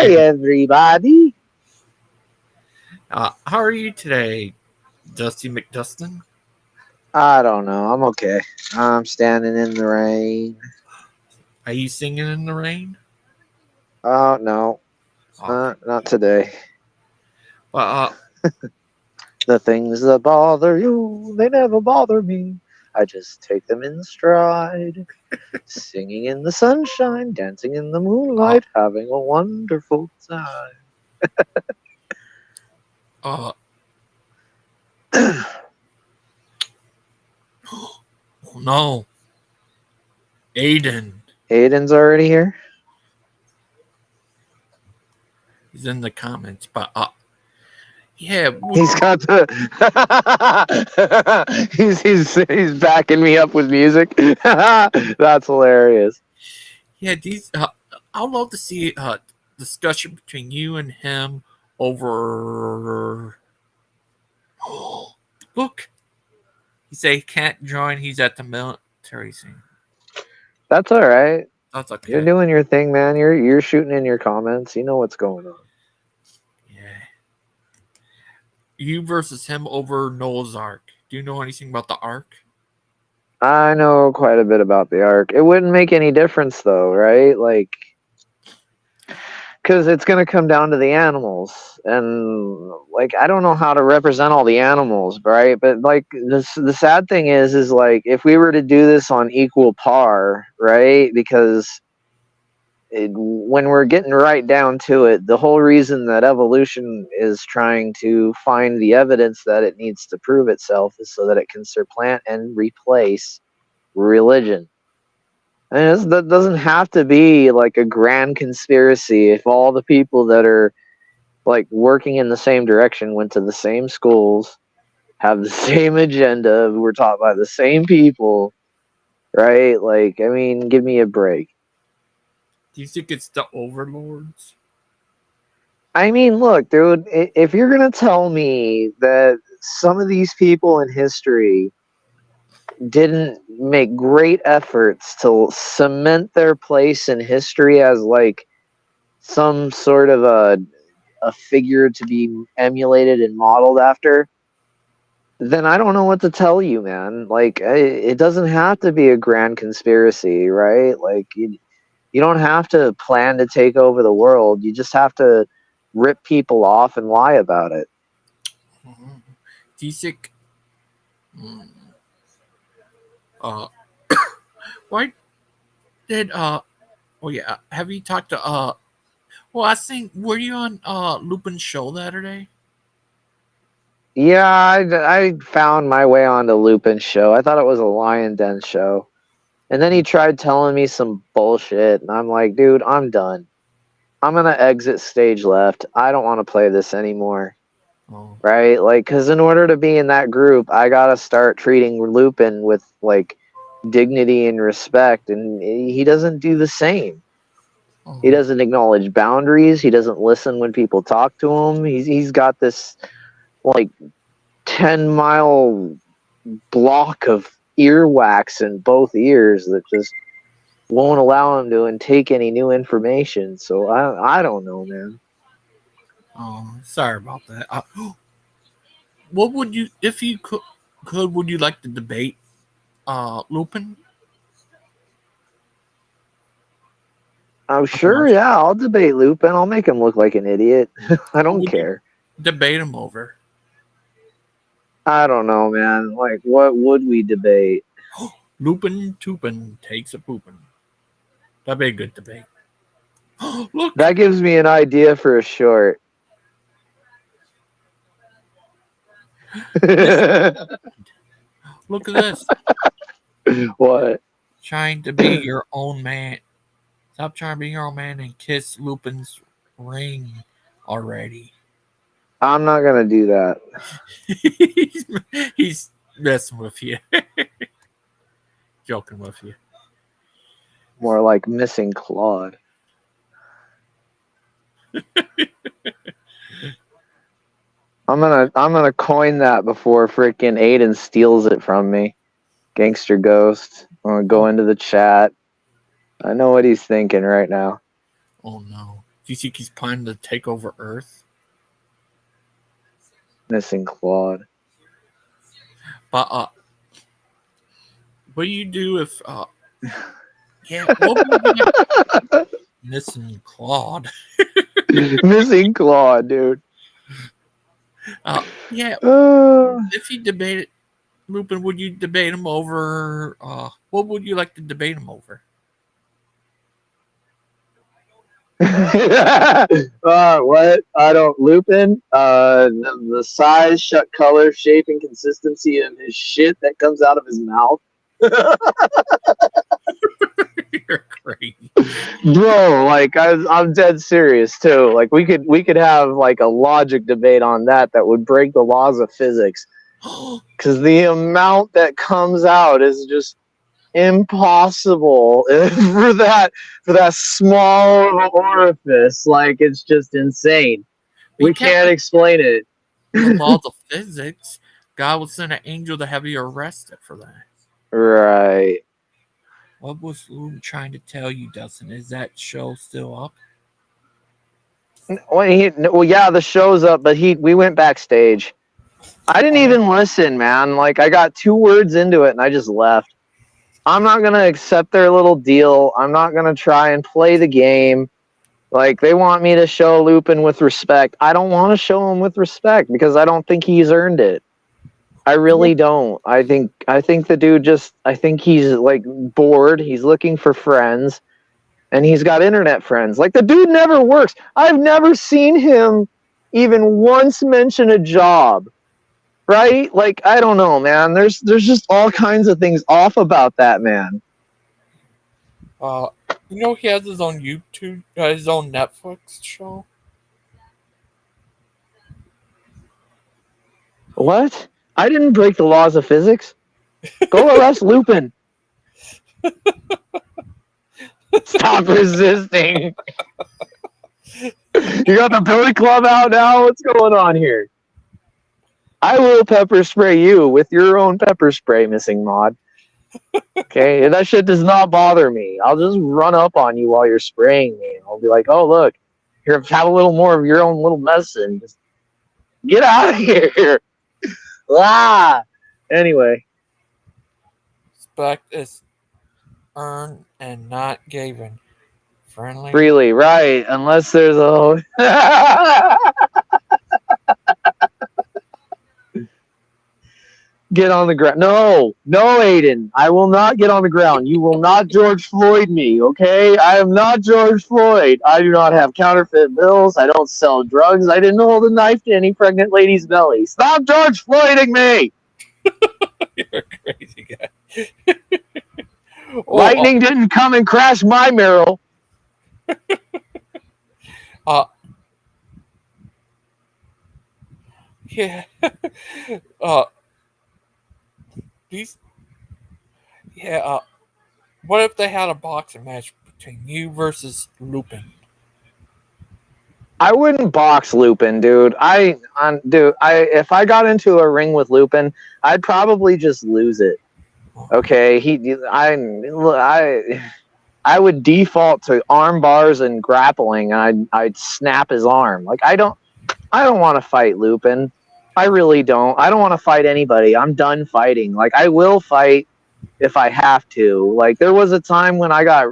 Hi, everybody. How are you today, Dusty McDustin? I don't know. I'm okay. I'm standing in the rain. Are you singing in the rain? Oh, no. Okay. Not today. Well, The things that bother you, they never bother me. I just take them in stride. Singing in the sunshine, dancing in the moonlight, having a wonderful time. oh no, Aiden. Aiden's already here? He's in the comments, but yeah, He's got the he's backing me up with music. That's hilarious. yeah. These I'd love to see a discussion between you and him over. Look, he say he can't join. He's at the military scene. That's all right. That's okay. You're doing your thing, man. You're shooting in your comments. You know what's going on. Yeah. You versus him over Noah's Ark. Do you know anything about the Ark? I know quite a bit about the Ark. It wouldn't make any difference, though, right? Like, because it's going to come down to the animals, and like I don't know how to represent all the animals, right? But like the sad thing is like if we were to do this on equal par, right? Because when we're getting right down to it, the whole reason that evolution is trying to find the evidence that it needs to prove itself is so that it can supplant and replace religion. And that doesn't have to be like a grand conspiracy if all the people that are like working in the same direction went to the same schools, have the same agenda, were taught by the same people, right? Like, I mean, give me a break. Do you think it's the overlords? I mean, look, dude, if you're going to tell me that some of these people in history didn't make great efforts to cement their place in history as like some sort of a figure to be emulated and modeled after, then I don't know what to tell you, man. Like, it doesn't have to be a grand conspiracy, right? Like, you don't have to plan to take over the world. You just have to rip people off and lie about it. Do you think? Why did Oh yeah. Have you talked to Well, I think were you on Lupin's show the other day? Yeah, I found my way onto Lupin's show. I thought it was a Lion Den show. And then he tried telling me some bullshit, and I'm like, dude, I'm done. I'm going to exit stage left. I don't want to play this anymore. Oh. Right? Like, because in order to be in that group, I got to start treating Lupin with, like, dignity and respect, and he doesn't do the same. Oh. He doesn't acknowledge boundaries. He doesn't listen when people talk to him. He's got this, like, 10-mile block of earwax in both ears that just won't allow him to intake any new information. So I don't know, man. Oh, sorry about that. What would you, if you could, would you like to debate Lupin? Oh, sure, yeah, I'll debate Lupin. I'll make him look like an idiot. I don't care. Debate him over. I don't know, man. Like, what would we debate? Lupin Tupin takes a poopin'. That'd be a good debate. Look! That gives me an idea for a short. Look at this. What? Trying to be your own man. Stop trying to be your own man and kiss Lupin's ring already. I'm not gonna do that. He's messing with you. Joking with you. More like missing Claude. I'm gonna coin that before freaking Aiden steals it from me. Gangster Ghost. I'm gonna go into the chat. I know what he's thinking right now. Oh no. you think he's planning to take over Earth? Missing Claude. But what do you do if yeah, what would you like missing Claude? Missing Claude, dude. Yeah, Uh, if you debated Lupin, would you debate him over what would you like to debate him over? what? I don't Lupin. The size, color, shape, and consistency of his shit that comes out of his mouth. You're crazy. Bro, like I'm dead serious too. Like we could have like a logic debate on that would break the laws of physics. Because the amount that comes out is just impossible for that small orifice. Like it's just insane. We can't explain it. The laws of physics. God would send an angel to have you arrested for that. Right. What was Lupin trying to tell you, Dustin? Is that show still up? Well, yeah, the show's up, but we went backstage. I didn't even listen, man. Like I got 2 words into it and I just left. I'm not going to accept their little deal. I'm not going to try and play the game. Like, they want me to show Lupin with respect. I don't want to show him with respect because I don't think he's earned it. I really don't. I think the dude I think he's, like, bored. He's looking for friends. And he's got internet friends. Like, the dude never works. I've never seen him even once mention a job. Right? Like, I don't know, man. There's just all kinds of things off about that man. He has his own YouTube, his own Netflix show. What? I didn't break the laws of physics. Go arrest Lupin. Stop resisting. You got the Billy Club out now? What's going on here? I will pepper spray you with your own pepper spray, missing mod. Okay, that shit does not bother me. I'll just run up on you while you're spraying me. I'll be like, oh, look, here, have a little more of your own little medicine. Just get out of here. Anyway. Respect is earned and not given. Friendly. Freely, right. Unless there's a... Get on the ground. No, Aiden. I will not get on the ground. You will not George Floyd me, okay? I am not George Floyd. I do not have counterfeit bills. I don't sell drugs. I didn't hold a knife to any pregnant lady's belly. Stop George Floyding me! You're a crazy guy. Lightning didn't come and crash my mural. Yeah. What if they had a boxing match between you versus Lupin? I wouldn't box Lupin, dude. If I got into a ring with Lupin, I'd probably just lose it. Okay, I would default to arm bars and grappling, and I'd snap his arm. Like I don't want to fight Lupin. I really don't. I don't want to fight anybody. I'm done fighting. Like I will fight if I have to. Like there was a time when I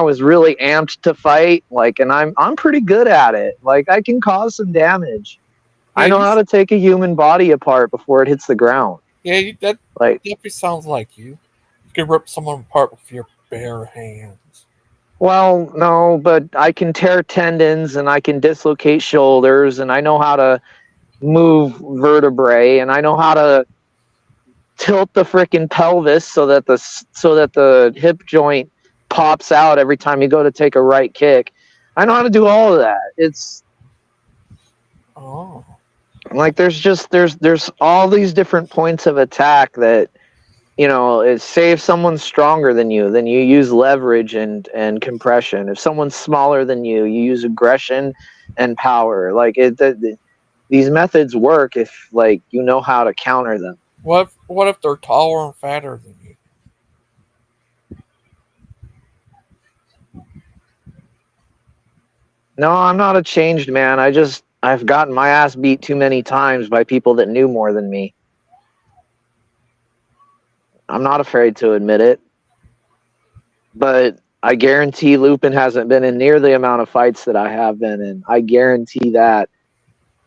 was really amped to fight, like, and I'm pretty good at it. Like I can cause some damage. Yeah, I know how to take a human body apart before it hits the ground. Yeah, that definitely sounds like you. You can rip someone apart with your bare hands. Well, no, but I can tear tendons and I can dislocate shoulders and I know how to move vertebrae and I know how to tilt the frickin' pelvis so that the hip joint pops out every time you go to take a right kick. I know how to do all of that. It's like there's all these different points of attack that say if someone's stronger than you, then you use leverage and compression. If someone's smaller than you, you use aggression and power. Like these methods work if like you know how to counter them. What if they're taller and fatter than you? No, I'm not a changed man. I've gotten my ass beat too many times by people that knew more than me. I'm not afraid to admit it. But I guarantee Lupin hasn't been in near the amount of fights that I have been in. I guarantee that.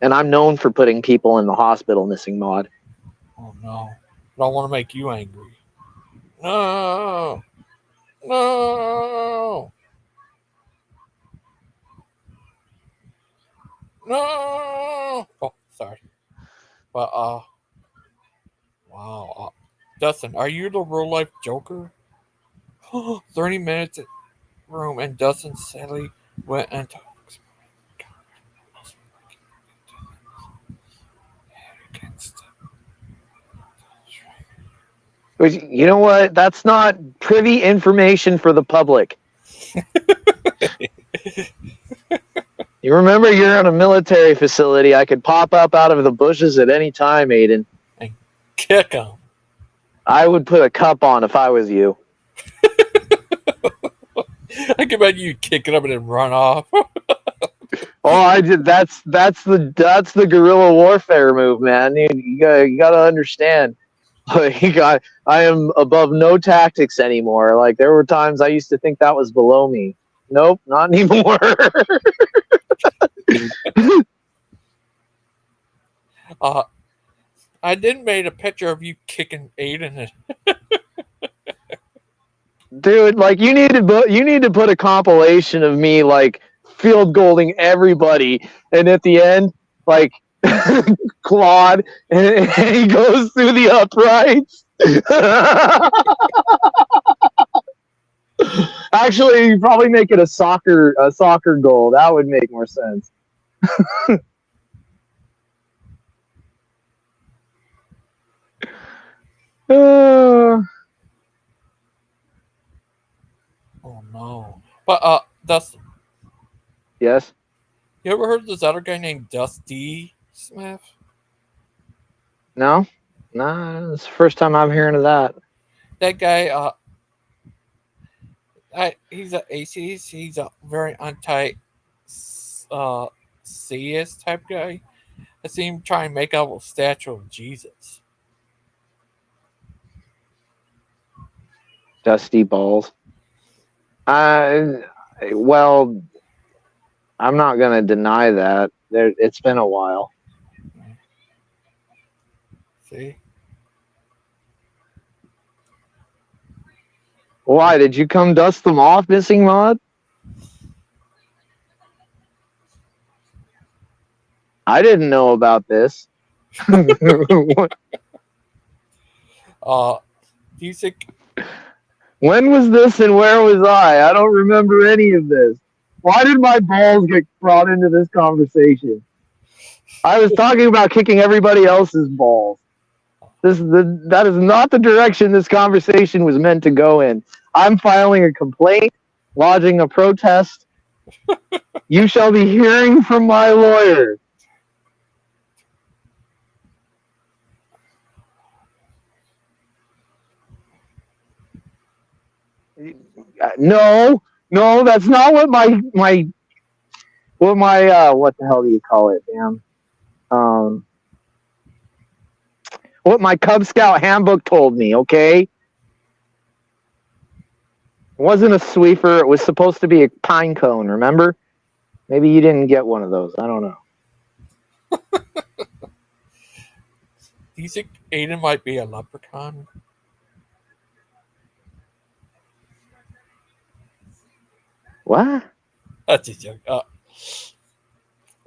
And I'm known for putting people in the hospital, Missing Mod. Oh no. I don't want to make you angry. No. No. No. Oh, sorry. But wow. Dustin, are you the real life Joker? 30 minutes room, and Dustin sadly went and talked. You know what? That's not privy information for the public. You remember you're in a military facility. I could pop up out of the bushes at any time, Aiden. And kick him. I would put a cup on if I was you. I can imagine you kicking him and then run off. Oh, I did. That's the guerrilla warfare move, man. You gotta understand. I am above no tactics anymore. Like, there were times I used to think that was below me. Nope, not anymore. I did made a picture of you kicking Aiden. Dude, like, you need to put a compilation of me, like, field goaling everybody, and at the end, like, Claude, and he goes through the uprights. Actually, you probably make it a soccer goal. That would make more sense. Oh no. But Dustin. Yes? You ever heard of this other guy named Dusty Smith? No? Nah, it's the first time I'm hearing of that. That guy, he's an atheist. He's a very anti-theist type guy. I see him try and make up a statue of Jesus. Dusty balls. Well, I'm not going to deny that. It's been a while. See? Why? Did you come dust them off, Missing Mod? I didn't know about this. Do you think... When was this and where was I? I don't remember any of this. Why did my balls get brought into this conversation? I was talking about kicking everybody else's balls. That is not the direction this conversation was meant to go in. I'm filing a complaint, lodging a protest. You shall be hearing from my lawyer. No, that's not what my what the hell do you call it, damn? What my Cub Scout handbook told me, okay? It wasn't a sweeper, it was supposed to be a pine cone, remember? Maybe you didn't get one of those, I don't know. Do you think Aiden might be a leprechaun? What? That's a joke.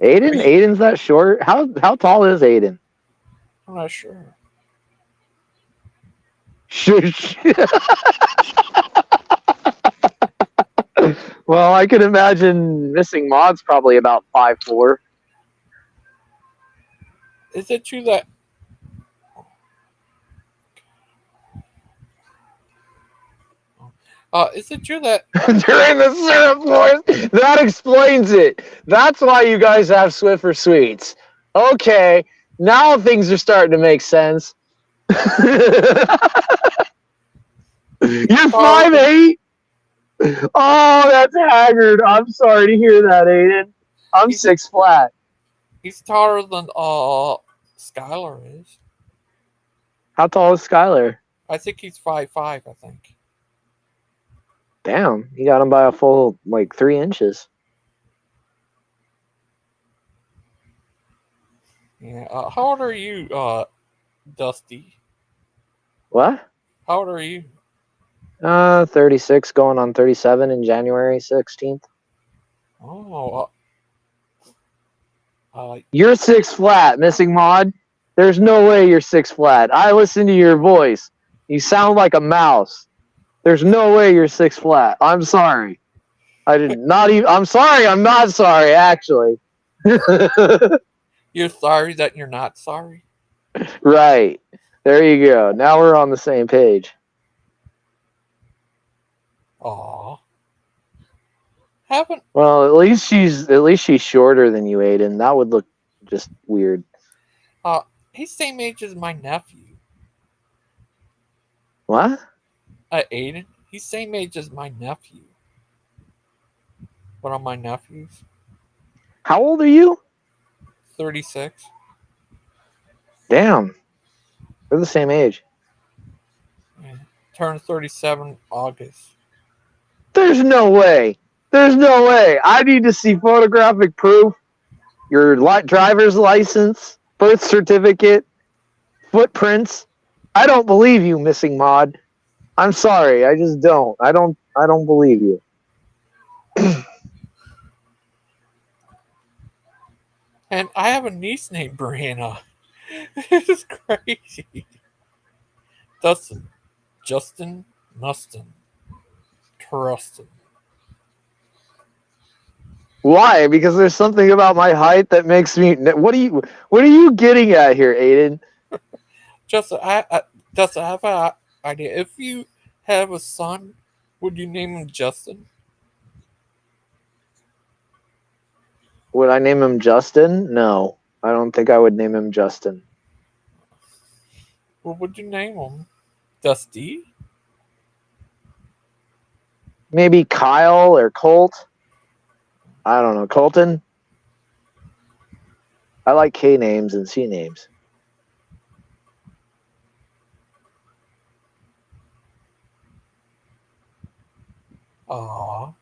Aiden? Aiden's that short? How tall is Aiden? I'm not sure. Shush. Well, I could imagine Missing Mod's probably about 5'4". Is it true that... is it true that... During the syrup wars? That explains it. That's why you guys have Swiffer Sweets. Okay, now things are starting to make sense. You're 5'8"? Oh, that's haggard. I'm sorry to hear that, Aiden. I'm He's 6 flat. he's taller than Skylar is. How tall is Skylar? I think he's 5'5", I think. Damn, you got him by a full like 3 inches. Yeah. How old are you, Dusty? What? How old are you? 36, going on 37 in January 16th. Oh, You're 6 flat, missing mod. There's no way you're 6 flat. I listen to your voice. You sound like a mouse. There's no way you're 6 flat. I'm sorry. I did not even. I'm sorry. I'm not sorry. Actually. you're sorry that you're not sorry? Right. There you go. Now we're on the same page. Aw. Haven't. Well, at least she's shorter than you, Aiden. That would look just weird. He's same age as my nephew. What? Aiden. He's same age as my nephew. One of my nephews. How old are you? 36. Damn. We're the same age. Yeah. Turned 37 August. There's no way. There's no way. I need to see photographic proof, your driver's license, birth certificate, footprints. I don't believe you, missing mod. I'm sorry. I just don't. I don't believe you. And I have a niece named Brianna. It's crazy. Dustin. Justin. Mustin. Trustin. Why? Because there's something about my height that makes me. What are you getting at here, Aiden? Justin, Justin, I have an idea. If you have a son, would you name him Justin? Would I name him Justin? No, I don't think I would name him Justin. What would you name him? Dusty? Maybe Kyle or Colt. I don't know. Colton? I like K names and C names. Aww.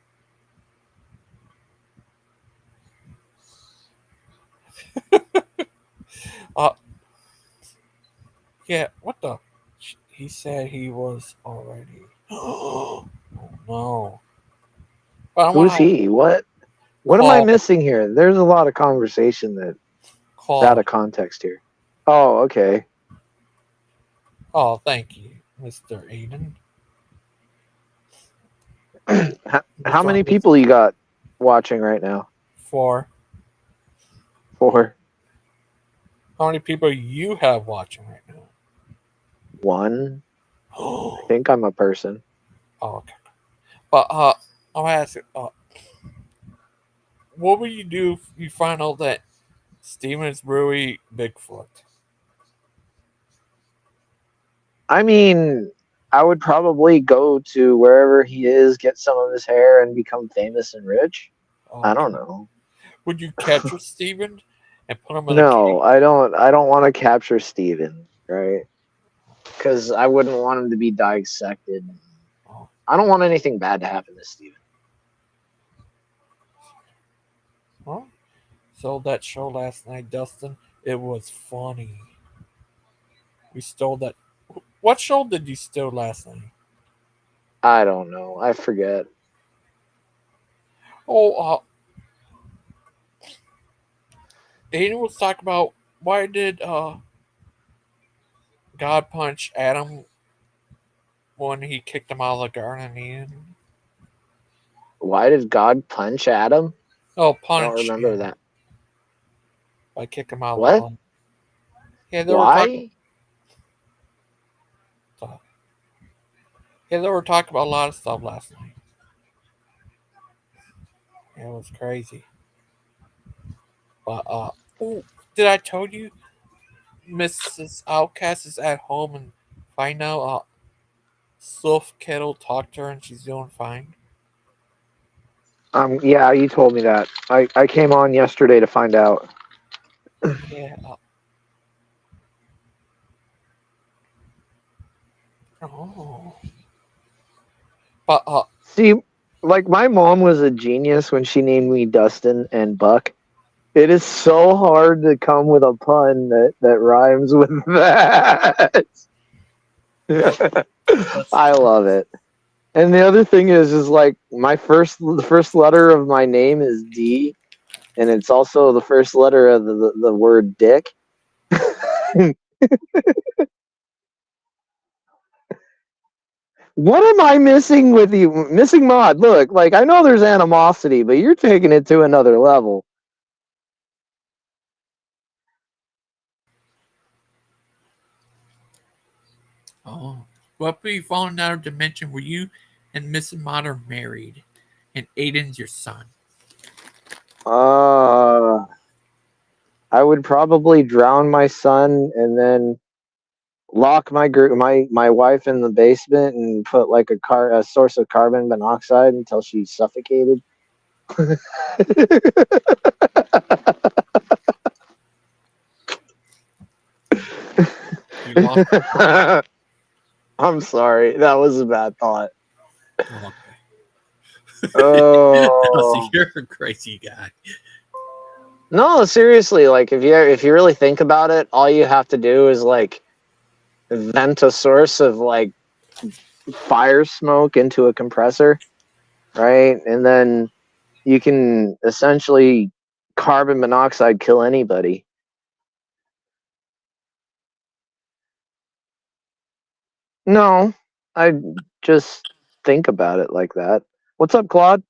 Yeah, what the? He said he was already. Oh, no. But Who's he? What am I missing here? There's a lot of conversation that's out of context here. Oh, okay. Oh, thank you, Mr. Aiden. How many people you got watching right now? 4. 4. How many people you have watching right now? 1. I think I'm a person. Oh, okay. But I'll ask you, what would you do if you find out that Steven is really Bigfoot? I mean, I would probably go to wherever he is, get some of his hair, and become famous and rich. Oh, I don't know. Would you capture Steven and put him in No, I don't. I don't want to capture Steven, right? Because I wouldn't want him to be dissected. Oh. I don't want anything bad to happen to Steven. Huh? So that show last night, Dustin, it was funny. We stole that. What show did you steal last night? I don't know. I forget. Oh, Aiden was talking about why did God punch Adam when he kicked him out of the garden in Eden? Why did God punch Adam? Oh, I don't punch remember him. that. I kicked him out of What? the garden. Yeah, they Why? They were talking about a lot of stuff last night. It was crazy. But did I tell you Mrs. Outcast is at home and find out Soph Kettle talked to her and she's doing fine? Yeah, you told me that. I came on yesterday to find out. Yeah. Oh. But See, like my mom was a genius when she named me Dustin and Buck. It is so hard to come with a pun that rhymes with that. that's I love it. And the other thing is like the first letter of my name is D, and it's also the first letter of the word dick. What am I missing with you? Missing Mod, look, like I know there's animosity, but you're taking it to another level. oh. Well, if we fall in another dimension where you and Mrs. Mott are married, and Aiden's your son. Uh I would probably drown my son and then lock my wife in the basement and put like a source of carbon monoxide until she suffocated. You lost. I'm sorry, that was a bad thought. Okay. So Oh you're a crazy guy. no, seriously, like if you really think about it, all you have to do is like vent a source of like fire smoke into a compressor, right? And then you can essentially carbon monoxide kill anybody. No, I just think about it like that. What's up, Claude?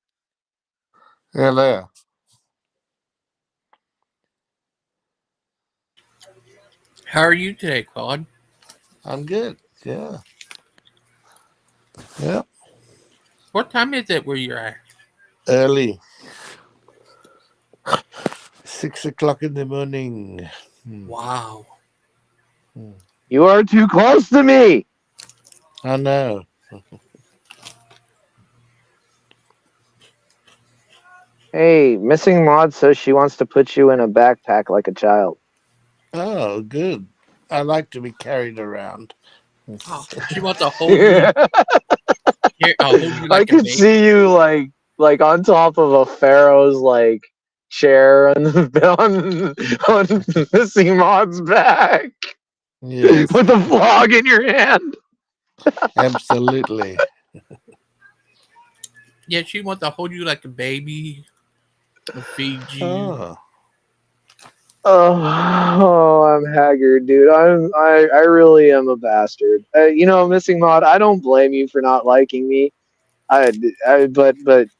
Hello. How are you today, Claude? I'm good. Yeah. Yeah. What time is it where you're at? Early. 6 o'clock in the morning. Wow. You are too close to me. I know. Hey, Missing Mod says she wants to put you in a backpack like a child. Oh, good. I like to be carried around. Oh, she wants to hold you. Here, I'll hold you I like a could baby. see you like on top of a pharaoh's like chair on on Missing Mod's back Yes, with a flog in your hand. absolutely. Yeah, she wants to hold you like a baby. And feed you. Oh, Oh, I'm haggard, dude. I really am a bastard. Missing Mod, I don't blame you for not liking me. But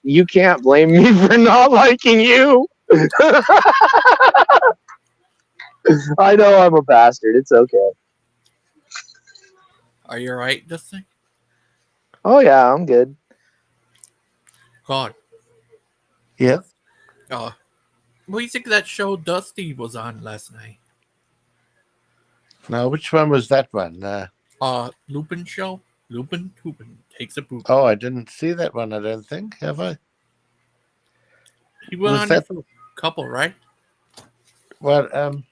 you can't blame me for not liking you. I know I'm a bastard. It's okay. Are you alright, Dustin? Oh yeah, I'm good. God. yeah. What do you think of that show Dusty was on last night? Now, which one was that one? Lupin show? Lupin takes a poop. Oh, I didn't see that one, I don't think. Have I? He went Was on there that... for a couple, right? Well,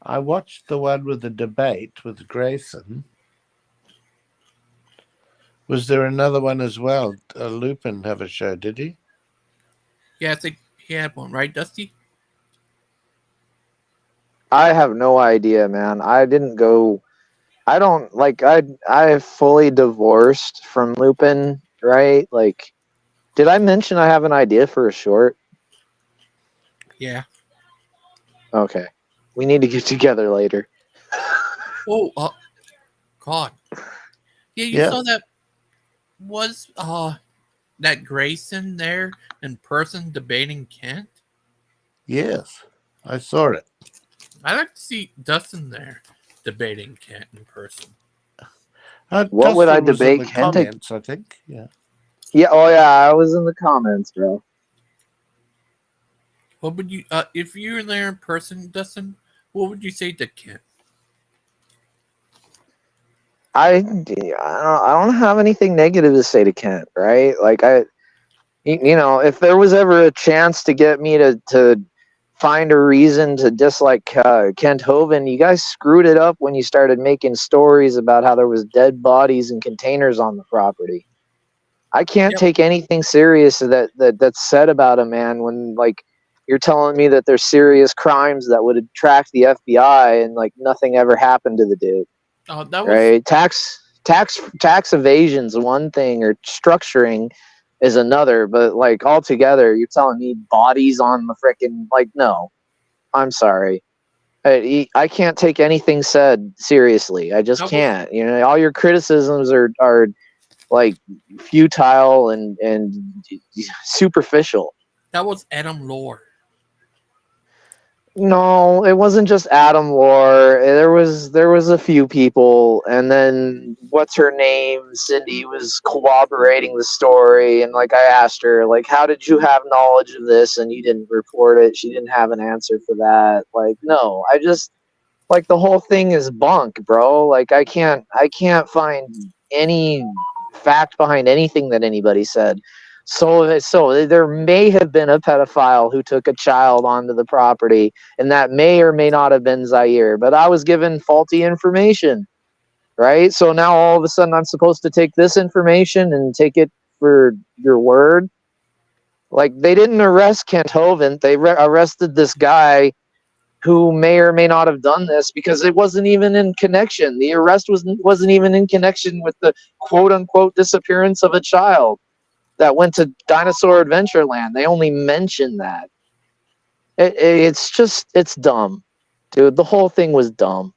I watched the one with the debate with Grayson. Was there another one as well? Lupin have a show, did he? Yeah, I think he had one, right, Dusty? I have no idea, man. I didn't go. I don't like. I fully divorced from Lupin, right? Like, did I mention I have an idea for a short? Yeah. Okay, we need to get together later. Oh, God. Yeah, you Yeah. saw that was that Grayson there in person debating Kent? Yes, I saw it. I'd like to see Dustin there debating Kent in person. What would I Dustin was in debate the Kent? comments, I think. Yeah. Yeah. Oh yeah, I was in the comments, bro. What would you if you were there in person, Dustin? What would you say to Kent? I don't have anything negative to say to Kent, right? Like You know, if there was ever a chance to get me to find a reason to dislike Kent Hovind, you guys screwed it up when you started making stories about how there was dead bodies and containers on the property. I can't Yep. take anything serious that's said about a man when like you're telling me that there's serious crimes that would attract the FBI and like nothing ever happened to the dude. That was Right? Tax evasion's one thing, or structuring is another, but like altogether, you're telling me bodies on the frickin' like no. I'm sorry. I can't take anything said seriously. I just That was- can't. You know, all your criticisms are like futile and superficial. that was Adam Lore. No, it wasn't just Adam Lore. There was a few people, and then what's her name? Cindy was corroborating the story, and like I asked her, like, how did you have knowledge of this and you didn't report it? She didn't have an answer for that. Like, no, I just like the whole thing is bunk, bro. Like I can't find any fact behind anything that anybody said. So there may have been a pedophile who took a child onto the property, and that may or may not have been Zaire. But I was given faulty information, right? So now all of a sudden I'm supposed to take this information and take it for your word. Like they didn't arrest Kent Hovind; they arrested this guy who may or may not have done this because it wasn't even in connection. The arrest wasn't even in connection with the quote unquote disappearance of a child that went to Dinosaur Adventureland. They only mentioned that. It's dumb, dude. The whole thing was dumb.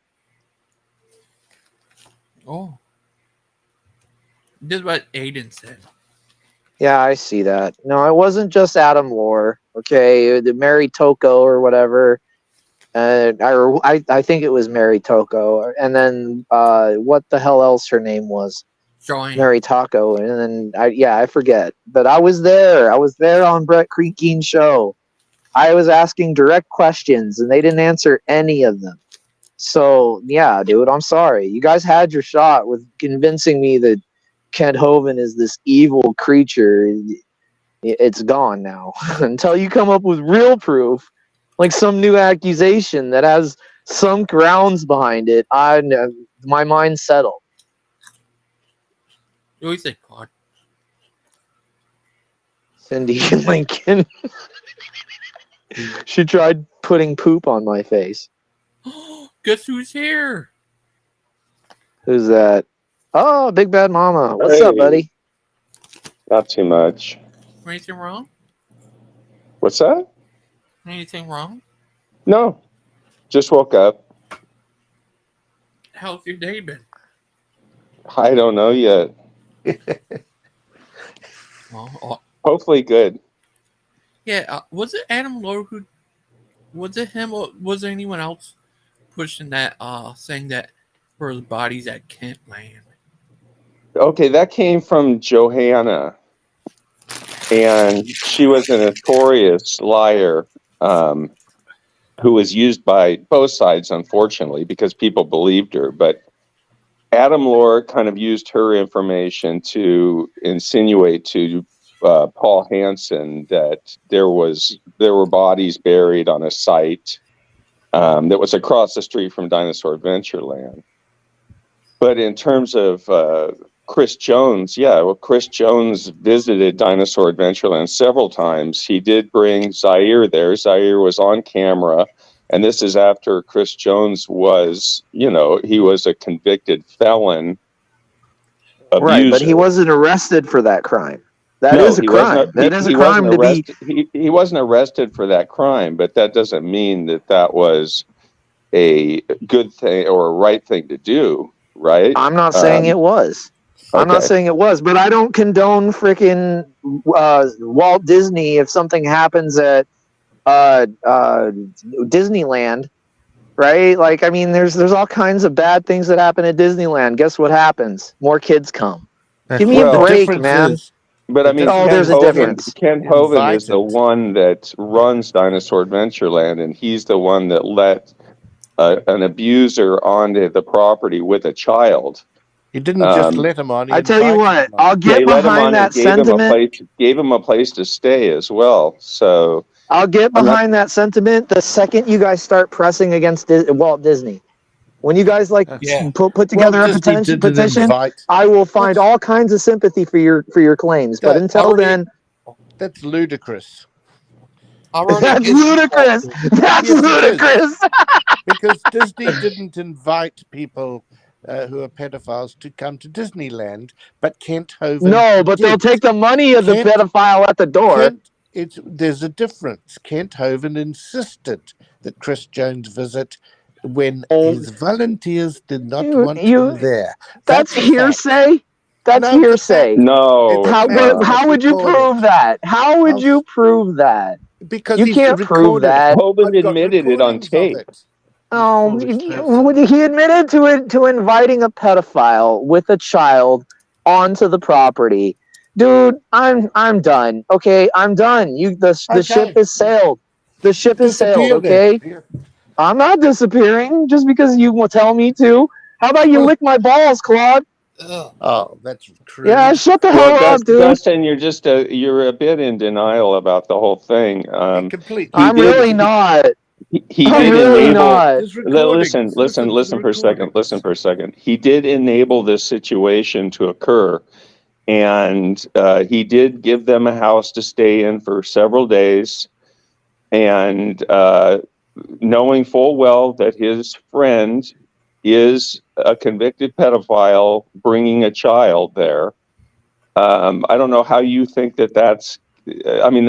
Oh. This is what Aiden said. Yeah, I see that. No, it wasn't just Adam Lore. Okay, the Mary Toko or whatever. I think it was Mary Toko, and then what the hell else her name was? Join. Mary Taco, and then I forget. But I was there. I was there on Brett Creeking's show. I was asking direct questions, and they didn't answer any of them. So yeah, dude, I'm sorry. You guys had your shot with convincing me that Kent Hovind is this evil creature. It's gone now until you come up with real proof, like some new accusation that has some grounds behind it. My mind's settled. You always say God. Cindy Lincoln. She tried putting poop on my face. Guess who's here? Who's that? Oh, Big Bad Mama. What's up, buddy? Not too much. Anything wrong? What's that? Anything wrong? No. Just woke up. How's your day been? I don't know yet. Hopefully good. Yeah, was it Adam Lore who... Was it him or was there anyone else pushing that, saying that for the bodies at Kent Land? Okay, that came from Johanna. And she was a notorious liar who was used by both sides, unfortunately, because people believed her. But Adam Lore kind of used her information to insinuate to Paul Hansen that there were bodies buried on a site that was across the street from Dinosaur Adventureland. But in terms of Chris Jones, Chris Jones visited Dinosaur Adventureland several times. He did bring Zaire there. Zaire was on camera. And this is after Chris Jones was, he was a convicted felon abuser. Right, but he wasn't arrested for that crime. That is a crime. That is a crime to be... He wasn't arrested for that crime, but that doesn't mean that was a good thing or a right thing to do, right? I'm not saying it was. I'm not saying it was, but I don't condone freaking Walt Disney if something happens at Disneyland, right? Like, I mean, there's all kinds of bad things that happen at Disneyland. Guess what happens? More kids come. Give me a break, man. But I mean, there's a difference. Kent Hovind is the one that runs Dinosaur Adventureland, and he's the one that let an abuser onto the property with a child. He didn't just let him on. He I tell you invited what, him on. I'll get They let him behind on and that sentiment. gave him a place to stay as well. So I'll get I'm not- behind that sentiment the second you guys start pressing against Walt Disney. When you guys Yeah. put together a Disney didn't petition, invite. I will find all kinds of sympathy for your claims. But until already- then, That's ludicrous. that's ludicrous. That's Yes, it is. ludicrous. Because Disney didn't invite people who are pedophiles to come to Disneyland, but Kent Hovind No, but did. they'll take the money of the pedophile at the door. There's a difference. Kent Hovind insisted that Chris Jones visit when his volunteers did not want him there. That's a fact. hearsay. That's No, it's a hearsay. fact. No. How would you prove that? How would you prove that? Because you he's can't prove recorded that. Hovind admitted it on tape. Oh, he admitted to inviting a pedophile with a child onto the property. Dude, I'm done. Okay, I'm done. The ship has sailed. The ship has sailed. Okay, I'm not disappearing just because you will tell me to. How about you lick my balls, Claude? Oh, that's true. Yeah, shut the hell up, dude. Dustin, you're a bit in denial about the whole thing. Completely. I'm really not. He I'm did really enable. not. Listen for a second. Listen for a second. He did enable this situation to occur, and he did give them a house to stay in for several days, and knowing full well that his friend is a convicted pedophile bringing a child there. I don't know how you think that's. I mean,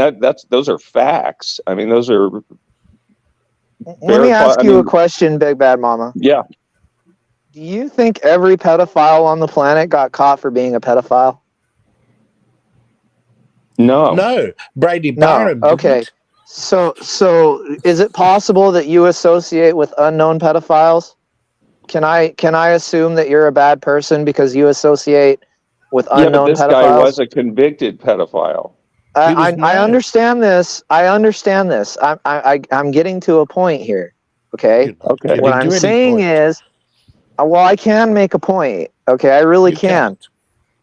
those are facts. I mean, those are. Let me ask you a question, Big Bad Mama. Yeah. Do you think every pedophile on the planet got caught for being a pedophile? No. Brady Barham didn't. Okay. So is it possible that you associate with unknown pedophiles? Can I assume that you're a bad person because you associate with unknown pedophiles? Yeah, but this guy was a convicted pedophile. I understand this. I'm getting to a point here. Okay. Okay. What I'm saying is, well, I can make a point. Okay, I really can.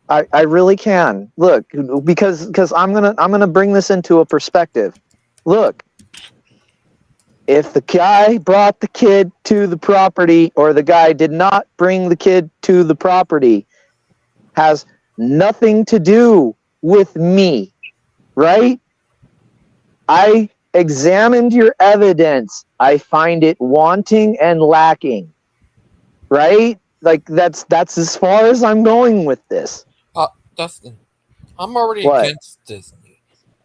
I really can. Look, because I'm gonna bring this into a perspective. Look, if the guy brought the kid to the property or the guy did not bring the kid to the property, has nothing to do with me, right? I examined your evidence. I find it wanting and lacking, right? Like that's as far as I'm going with this. Dustin, I'm already against Disney.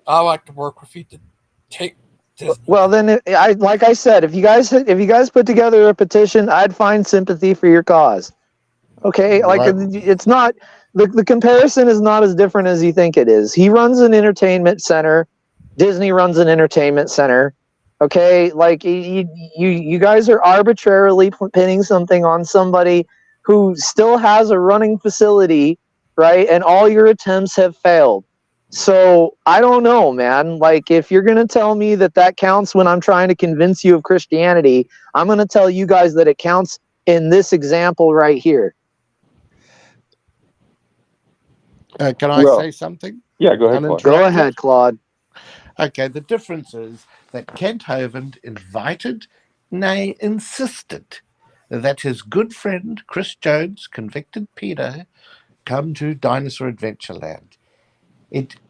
I like to work with you to take Disney. Well, then, like I said, if you guys put together a petition, I'd find sympathy for your cause. Okay, like it's not the comparison is not as different as you think it is. He runs an entertainment center. Disney runs an entertainment center. Okay, like you guys are arbitrarily pinning something on somebody who still has a running facility, right? And all your attempts have failed. So I don't know, man. Like, if you're going to tell me that counts when I'm trying to convince you of Christianity, I'm going to tell you guys that it counts in this example right here. Can I say something? Yeah, go ahead, Claude. Go ahead, Claude. Okay, the difference is that Kent Hovind invited, nay, insisted that his good friend Chris Jones, convicted pedo, come to Dinosaur Adventureland.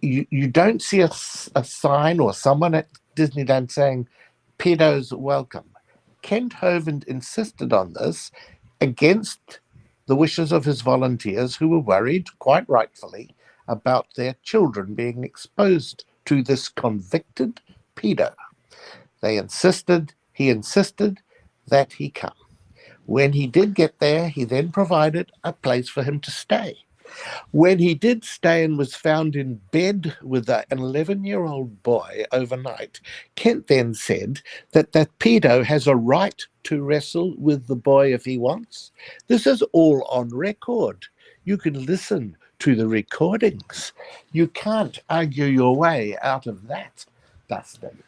You don't see a sign or someone at Disneyland saying, pedos welcome. Kent Hovind insisted on this against the wishes of his volunteers, who were worried, quite rightfully, about their children being exposed to this convicted pedo. He insisted that he come. When he did get there, he then provided a place for him to stay. When he did stay and was found in bed with an 11-year-old boy overnight, Kent then said that pedo has a right to wrestle with the boy if he wants. This is all on record. You can listen to the recordings. You can't argue your way out of that, Dustin.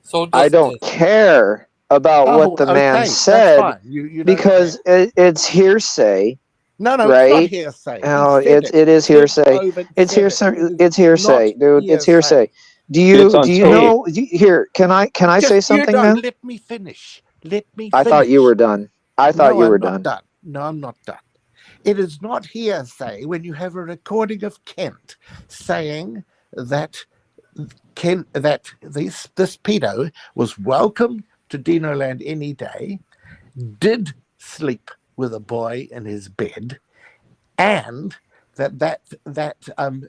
So I don't care about what the man said you because it's hearsay. No, it's not right? hearsay. Oh, He said it is Kent hearsay. Hovind It's said hearsay. It is It's hearsay, not dude. It's hearsay. Do It's you on tape. know? Here, can I say Just you something, don't man? let me finish. Let me I finish. thought you were done. I thought No, you were I'm not done. done. No, I'm not done. It is not hearsay when you have a recording of Kent saying that this pedo was welcome to Dino Land any day, did sleep with a boy in his bed, and that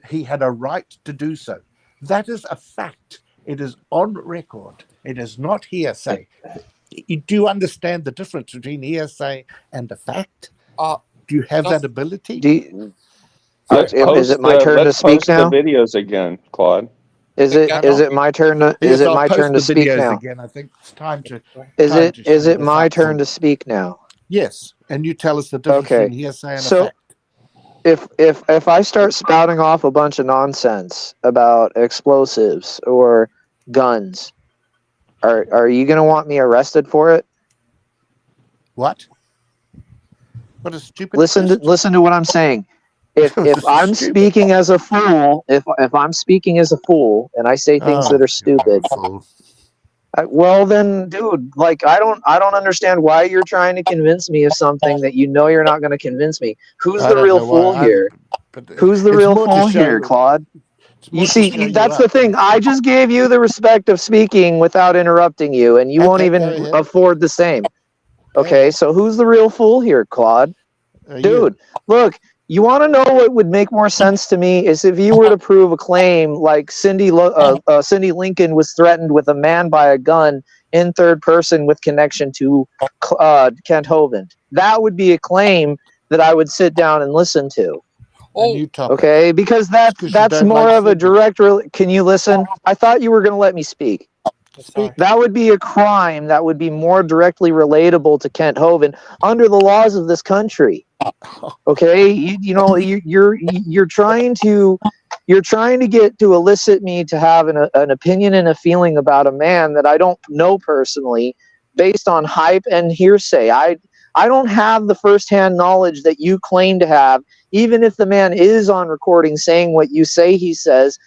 he had a right to do so. That is a fact. It is on record. It is not hearsay. You do understand the difference between hearsay and a fact? Do you have that ability? Let's Is it my turn to speak post now? the videos again, Claude. Is it my turn to Yes, I'll my post turn to the speak videos now? again. I think it's time to. Is time it to show the my facts turn and- to speak now? Yes, and you tell us the difference Okay. between hearsay and a So fact. if I start spouting off a bunch of nonsense about explosives or guns, are you gonna want me arrested for it? What? What a stupid Listen to what I'm saying. If I'm speaking as a fool, if I'm speaking as a fool and I say things that are stupid, well then, dude, like I don't understand why you're trying to convince me of something that you know you're not going to convince me. Who's the real fool here? Who's the real fool here, Claude? You see, that's the thing. I just gave you the respect of speaking without interrupting you, and you won't even afford the same. Okay, so who's the real fool here, Claude? Dude, look, you want to know what would make more sense to me is if you were to prove a claim like Cindy Lincoln was threatened with a man by a gun in third person with connection to Kent Hovind. That would be a claim that I would sit down and listen to. Okay, because that's more of a direct. Can you listen? I thought you were going to let me speak. That would be a crime that would be more directly relatable to Kent Hovind under the laws of this country. Okay, you're trying to get to elicit me to have an opinion and a feeling about a man that I don't know personally, based on hype and hearsay. I don't have the firsthand knowledge that you claim to have, even if the man is on recording saying what you say he says.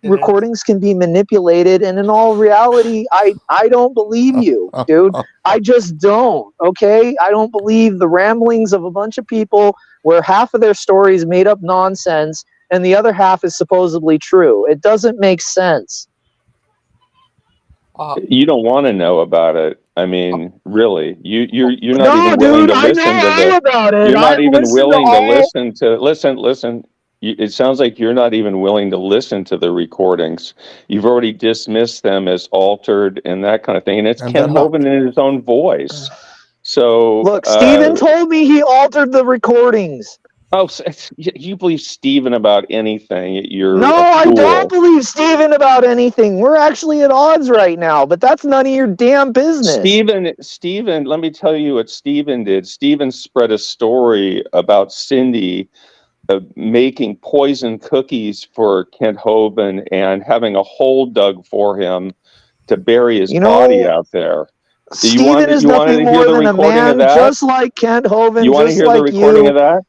Recordings can be manipulated, and in all reality, I don't believe you, dude. I just don't. Okay, I don't believe the ramblings of a bunch of people where half of their story is made up nonsense and the other half is supposedly true. It doesn't make sense. You don't want to know about it. I mean, really, you're not even willing to listen to the. You're not even willing to listen to listen. It sounds like you're not even willing to listen to the recordings. You've already dismissed them as altered and that kind of thing. And it's Ken Hovind in his own voice. So look, Steven told me he altered the recordings. Oh, you believe Steven about anything? No, I don't believe Steven about anything. We're actually at odds right now, but that's none of your damn business. Steven, let me tell you what Steven did. Steven spread a story about Cindy making poison cookies for Kent Hovind and having a hole dug for him to bury his body out there. Steven is nothing more than a man just like Kent Hovind. You want to hear the recording of that?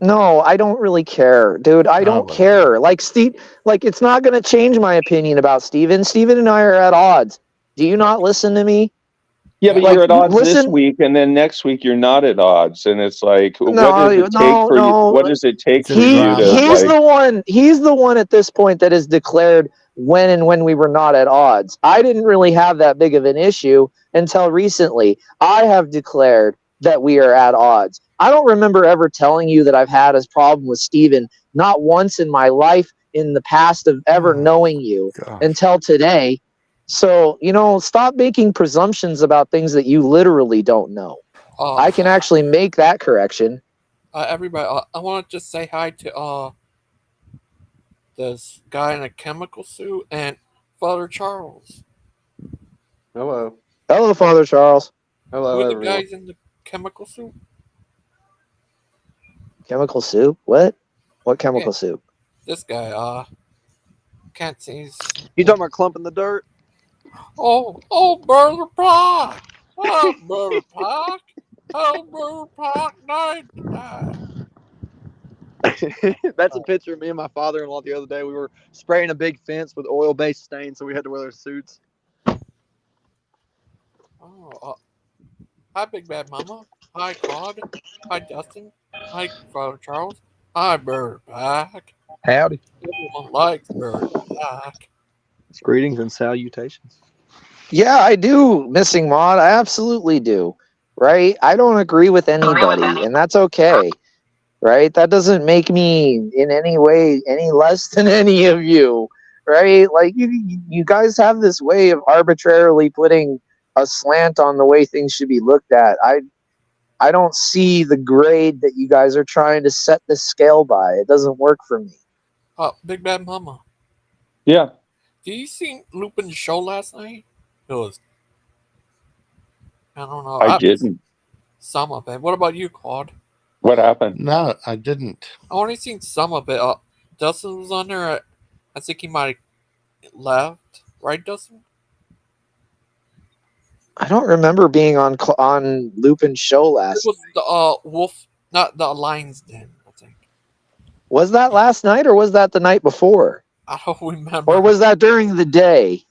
No, I don't really care, dude. I don't care. Like it's not going to change my opinion about Steven. Steven and I are at odds. Do you not listen to me? Yeah, but you're at odds this week, and then next week you're not at odds, and it's like, what does it take for you to? He's the one at this point that has declared when we were not at odds. I didn't really have that big of an issue until recently. I have declared that we are at odds. I don't remember ever telling you that I've had a problem with Steven, not once in my life in the past of ever knowing you until today. So, stop making presumptions about things that you literally don't know. I can actually make that correction. Everybody, I want to just say hi to this guy in a chemical suit and Father Charles. Hello. Hello, Father Charles. Hello, Who are the everyone. guys in the chemical suit? Chemical soup? What? What chemical soup? This guy, can't see. You talking about clumping the dirt? Oh, Brother Park! Oh, Brother Park! Oh, Brother Park! No. That's a picture of me and my father-in-law the other day. We were spraying a big fence with oil-based stains, so we had to wear their suits. Oh, hi, Big Bad Mama. Hi, Claude. Hi, Dustin. Hi, Father Charles. Hi, Bird Back. Howdy. Everyone likes Bird Back. Greetings and salutations. Yeah, I do, Missing Mod. I absolutely do. Right? I don't agree with anybody, and that's okay. Right? That doesn't make me in any way any less than any of you. Right? Like you guys have this way of arbitrarily putting a slant on the way things should be looked at. I don't see the grade that you guys are trying to set the scale by. It doesn't work for me. Big Bad Mama. Yeah. Did you see Lupin's show last night? It was, I don't know. I didn't. Some of it. What about you, Claude? What happened? No, I didn't. I only seen some of it. Dustin was on there. I think he might have left. Right, Dustin? I don't remember being on Lupin's show It last. was the Wolf, not the Lion's Den, I think. Was that last night or was that the night before? I don't remember. Or was that during the day?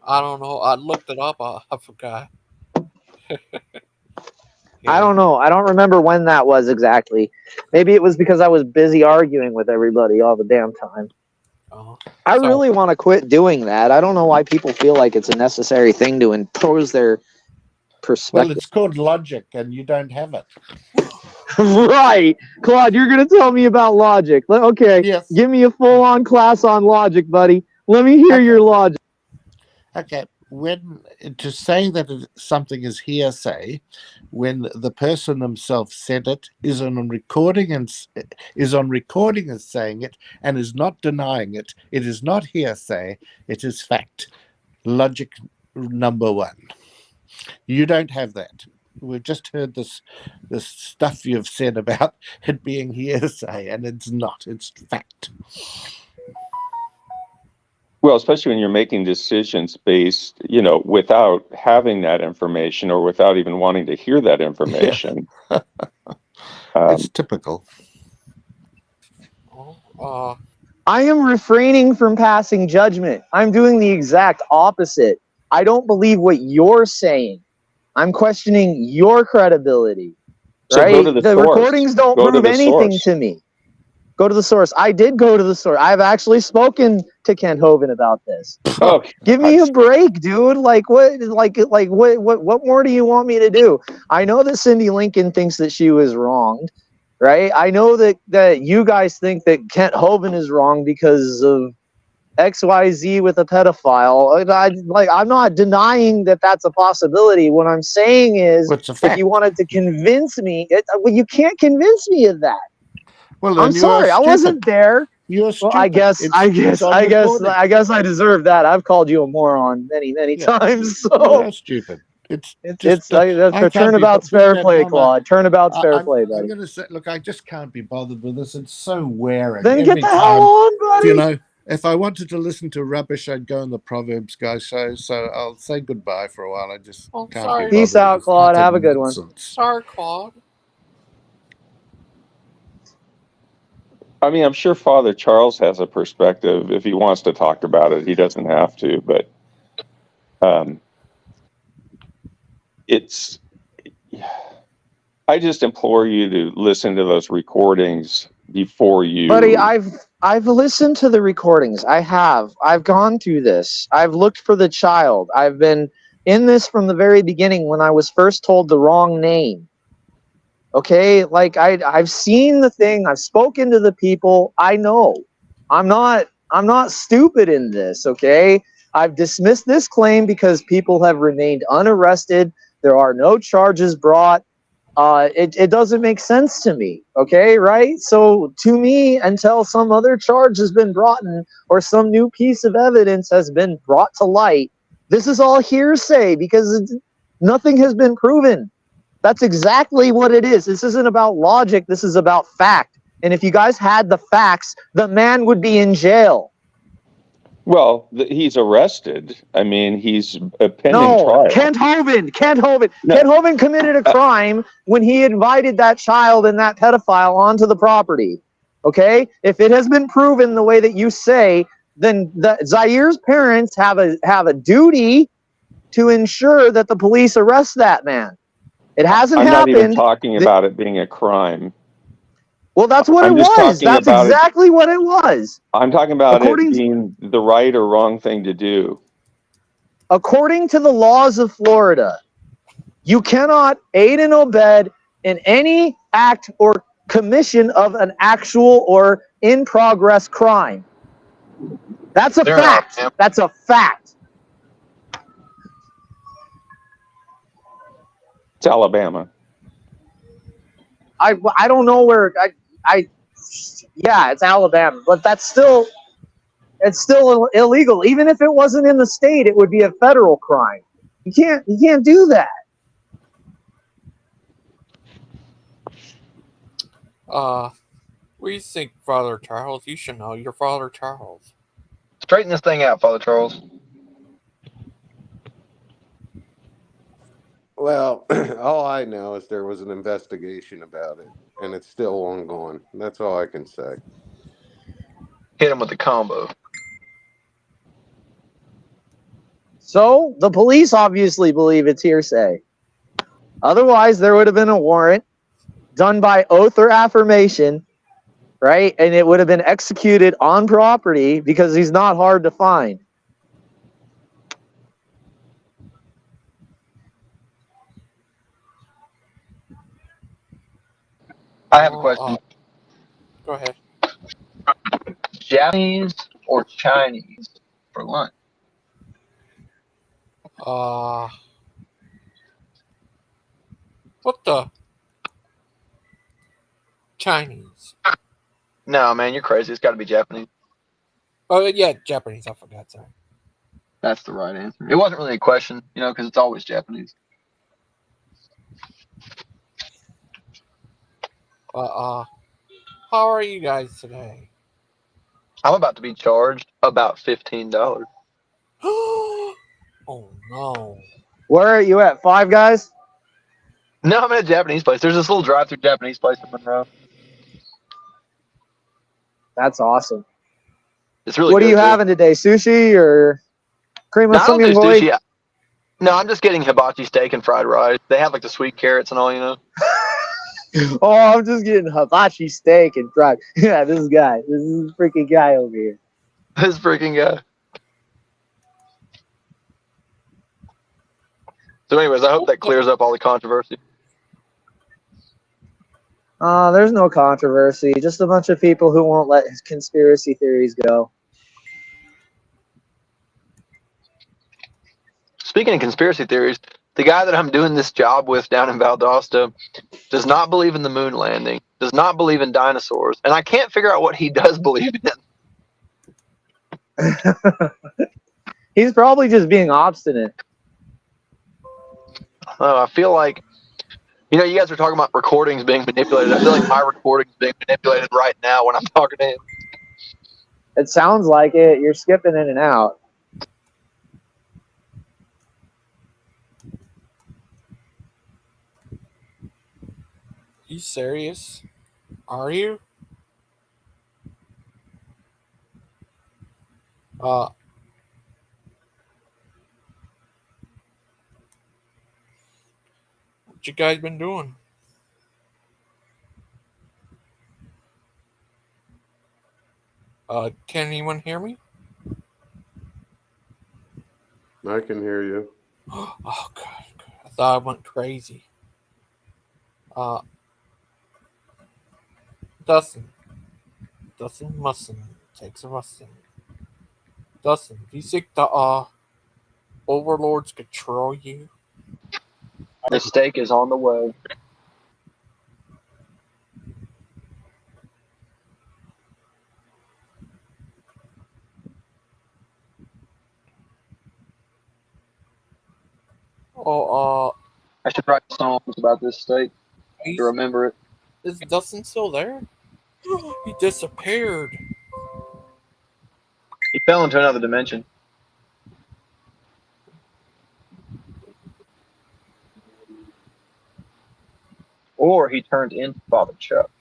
I don't know. I looked it up. I forgot. I don't know. I don't remember when that was exactly. Maybe it was because I was busy arguing with everybody all the damn time. I really want to quit doing that. I don't know why people feel like it's a necessary thing to impose their perspective. Well, it's called logic, and you don't have it. Right. Claude, you're going to tell me about logic. Okay. Yes. Give me a full-on class on logic, buddy. Let me hear your logic. Okay. When to say that something is hearsay, when the person themselves said it, is on recording as saying it, and is not denying it, it is not hearsay. It is fact. Logic number one. You don't have that. We've just heard this stuff you've said about it being hearsay, and it's not. It's fact. Well, especially when you're making decisions based, without having that information or without even wanting to hear that information. It's typical. I am refraining from passing judgment. I'm doing the exact opposite. I don't believe what you're saying. I'm questioning your credibility. So right? go to the source. Recordings don't prove anything to me. Go to the source. I did go to the source. I've actually spoken to Kent Hovind about this. Oh, give me a break, dude. Like what more do you want me to do? I know that Cindy Lincoln thinks that she was wronged, right? I know that you guys think that Kent Hovind is wrong because of XYZ with a pedophile. I'm not denying that that's a possibility. What I'm saying is, if you wanted to convince me, you can't convince me of that. Well, I'm sorry, I wasn't there. You're well, I guess I deserve that. I've called you a moron many times. So well, that's stupid. It's turnabout's fair play, Claude. Turnabout's fair play, buddy. I'm going to say, look, I just can't be bothered with this. It's so wearing. Then get the hell on, buddy. You know, if I wanted to listen to rubbish, I'd go on the Proverbs Guy show. So I'll say goodbye for a while. I just can't be bothered. Peace out, Claude. Have a good one. Sorry, Claude. I mean, I'm sure Father Charles has a perspective. If he wants to talk about it, he doesn't have to. But I just implore you to listen to those recordings before you. Buddy, I've listened to the recordings. I've gone through this. I've looked for the child. I've been in this from the very beginning when I was first told the wrong name. Okay, like I've seen the thing. I've spoken to the people. I know. I'm not stupid in this, okay? I've dismissed this claim because people have remained unarrested. There are no charges brought. It doesn't make sense to me, okay, right? So to me, until some other charge has been brought in or some new piece of evidence has been brought to light, this is all hearsay because nothing has been proven. That's exactly what it is. This isn't about logic. This is about fact. And if you guys had the facts, the man would be in jail. Well, he's arrested. I mean, he's a pending trial. Kent Hovind. No. Kent Hovind committed a crime when he invited that child and that pedophile onto the property. Okay, if it has been proven the way that you say, then Zaire's parents have a duty to ensure that the police arrest that man. It hasn't I'm not even happened. talking about it being a crime. Well, that's what it I'm just was. talking That's about it. exactly what it was. I'm talking about it According being the right or wrong thing to do. according to the laws of Florida, you cannot aid and abet in any act or commission of an actual or in progress crime. That's a Fair enough, fact. man. That's a fact. It's Alabama. I don't know where yeah, it's Alabama, but it's still illegal. Even if it wasn't in the state, it would be a federal crime. You can't do that. What do you think, Father Charles? You should know. You're Father Charles. Straighten this thing out, Father Charles. Well, all I know is there was an investigation about it, and it's still ongoing. That's all I can say. Hit him with the combo. So the police obviously believe it's hearsay. Otherwise, there would have been a warrant done by oath or affirmation, right? And it would have been executed on property because he's not hard to find. I have a question. Go ahead. Japanese or Chinese for lunch? What the? Chinese. No, man, you're crazy. It's got to be Japanese. Oh, yeah, Japanese. I forgot, sorry. That's the right answer. It wasn't really a question, because it's always Japanese. How are you guys today? I'm about to be charged about $15. Oh, no. Where are you at? Five Guys? No, I'm at a Japanese place. There's this little drive-through Japanese place in Monroe. That's awesome. It's really What good. are you having today? Sushi or cream No, of I don't do something, boy? sushi. No, I'm just getting hibachi steak and fried rice. They have like the sweet carrots and all. Oh, I'm just getting hibachi steak and fried. Yeah, this is freaking guy over here. This freaking guy. So anyways, I hope that clears up all the controversy. There's no controversy. Just a bunch of people who won't let conspiracy theories go. Speaking of conspiracy theories, the guy that I'm doing this job with down in Valdosta does not believe in the moon landing, does not believe in dinosaurs, and I can't figure out what he does believe in. He's probably just being obstinate. I feel like, you guys are talking about recordings being manipulated. I feel like my recording's being manipulated right now when I'm talking to him. It sounds like it. You're skipping in and out. You serious? Are you? What you guys been doing? Can anyone hear me? I can hear you. Oh, God. I thought I went crazy. Dustin mustn't takes a rustin. Dustin, do you think the overlords control you? The steak is on the way. I should write songs about this steak to remember it. Is Dustin still there? He disappeared. He fell into another dimension. Or he turned into Father Chuck.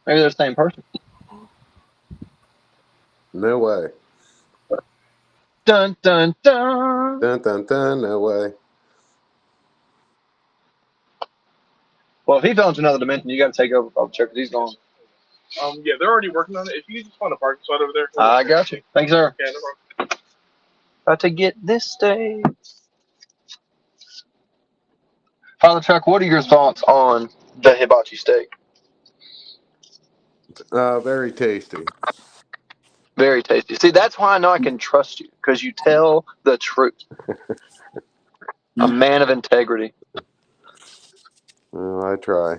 Maybe they're the same person. No way. Dun dun dun. Dun dun dun. No way. Well, if he fell into another dimension, you got to take over Public Check because he's gone. Yeah, they're already working on it. If you just find a parking spot over there. I got you. Thanks, sir. Yeah, no problem. About to get this steak. Father Chuck, what are your thoughts on the hibachi steak? Very tasty. Very tasty. See, that's why I know I can trust you, because you tell the truth. A man of integrity. Well, I try.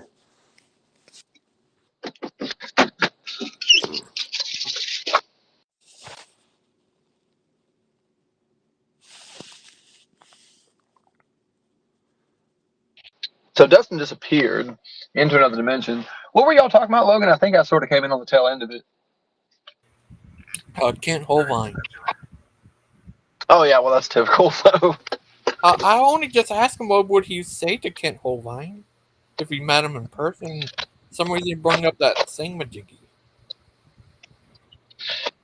So Dustin disappeared into another dimension. What were y'all talking about, Logan? I think I sort of came in on the tail end of it. Kent Holvine. Oh, yeah, well, that's typical. So I only just asked him what would he say to Kent Holvine if he met him in person. For some reason he brought up that thingamajiggy.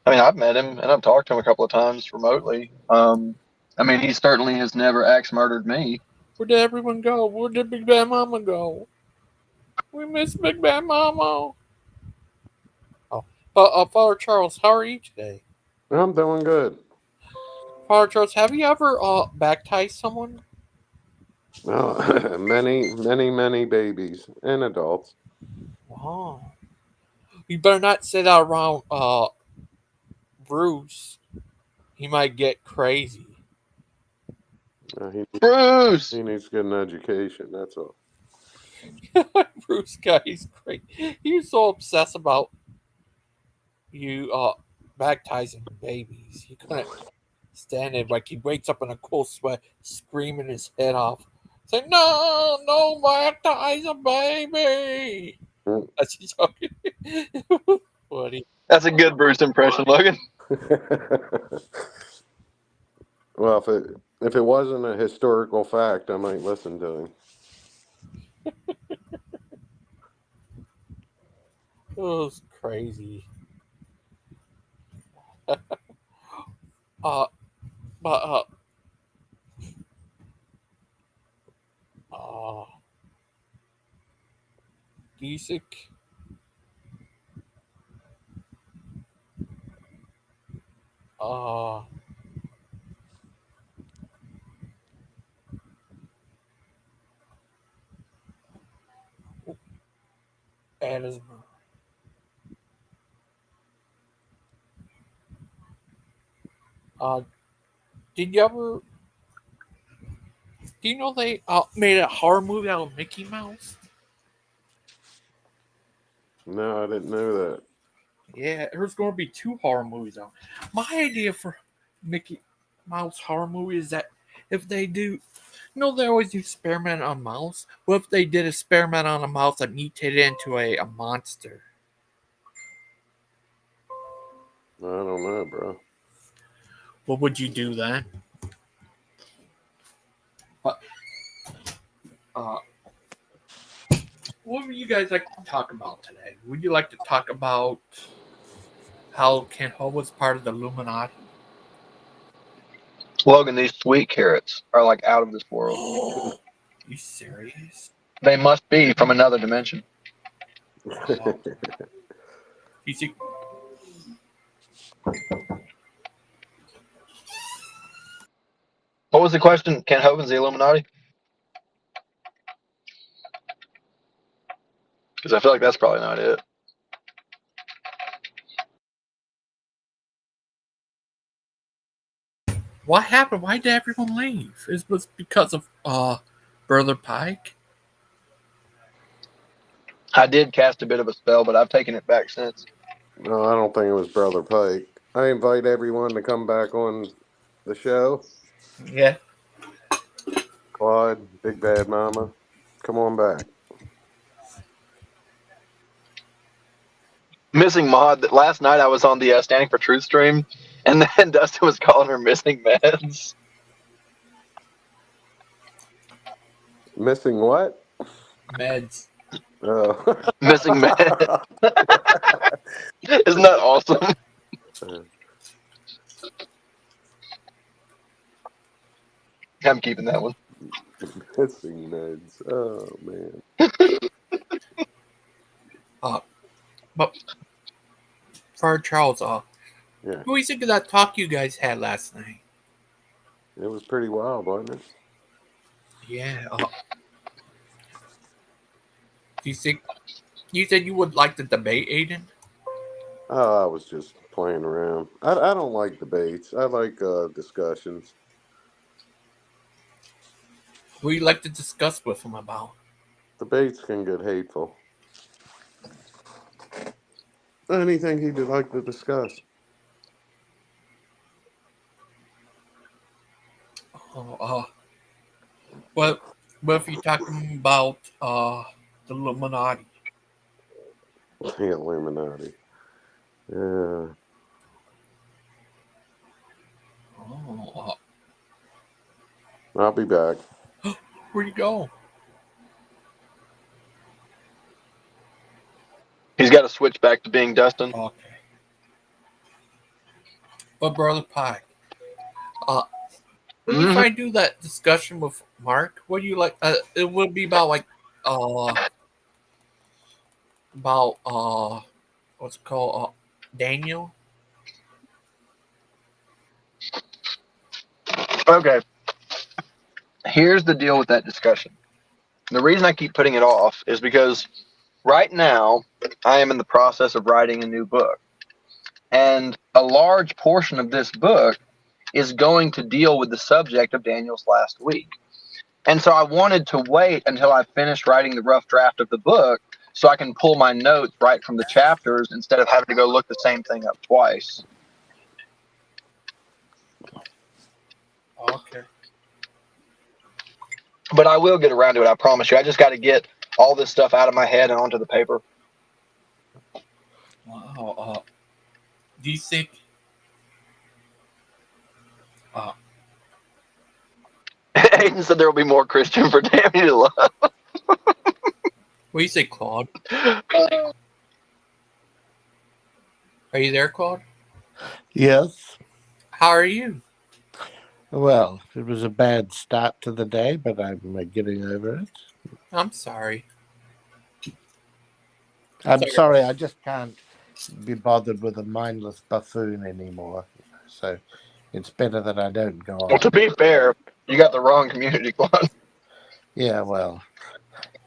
I mean, I've met him, and I've talked to him a couple of times remotely. I mean, he certainly has never axe-murdered me. Where did everyone go? Where did Big Bad Mama go? We miss Big Bad Mama. Oh, Father Charles, how are you today? I'm doing good. Father Charles, have you ever baptized someone? Oh, many babies and adults. Wow. You better not say that around Bruce. He might get crazy. Bruce! He needs to get an education, that's all. Bruce guy, he's great. He's so obsessed about you baptizing babies. He couldn't stand it. Like, he wakes up in a cold sweat, screaming his head off. Saying, no, baptize a baby. That's joking. Funny. That's a good Bruce impression, Logan. Well, if it wasn't a historical fact, I might listen to him. It was crazy. Gesick. Addismer. Did you ever? Do you know they made a horror movie out of Mickey Mouse? No, I didn't know that. Yeah, there's going to be 2 horror movies out. My idea for Mickey Mouse horror movie is that if they do, they always do experiment on mouse. What if they did an experiment on a mouse that mutated into a monster? I don't know, bro. What would you do then? What would you guys like to talk about today? Would you like to talk about how Kent Ho was part of the Illuminati? Logan, these sweet carrots are like out of this world. You serious? They must be from another dimension. Wow. You see? What was the question? Kent Hovind's the Illuminati? Because I feel like that's probably not it. What happened? Why did everyone leave? It was because of Brother Pike? I did cast a bit of a spell, but I've taken it back since. No, I don't think it was Brother Pike. I invite everyone to come back on the show. Yeah. Claude, Big Bad Mama, come on back. Missing Mod. Last night I was on the Standing for Truth stream, and then Dustin was calling her missing meds. Missing what? Meds. Oh. Missing man. Isn't that awesome? I'm keeping that one. Missing meds. Oh man. But for Charles, Yeah, what do you think of that talk you guys had last night? it was pretty wild, wasn't it? Yeah. Do you think you said you would like to debate, Aiden? Oh, I was just playing around. I don't like debates. I like discussions. What do you like to discuss with him about? Debates can get hateful. Anything he'd like to discuss. What if you're talking about the Illuminati? The Illuminati. Yeah. I'll be back. Where'd you go? He's got to switch back to being Dustin. Okay. But Brother Pike, if I do that discussion with Mark, what do you like? It would be about like what's it called? Daniel. Okay. Here's the deal with that discussion. The reason I keep putting it off is because right now I am in the process of writing a new book. And a large portion of this book is going to deal with the subject of Daniel's last week. And so I wanted to wait until I finished writing the rough draft of the book so I can pull my notes right from the chapters instead of having to go look the same thing up twice. Okay. But I will get around to it, I promise you. I just got to get all this stuff out of my head and onto the paper. Wow. Do you think? Aiden said there will be more Christian for Damn You to Love. What do you say, Claude? Are you there, Claude? Yes. How are you? Well, it was a bad start to the day, but I'm getting over it. I'm sorry. I'm sorry, I just can't be bothered with a mindless buffoon anymore. So it's better that I don't go on. Well, to be fair, you got the wrong community, Claude. Yeah, well,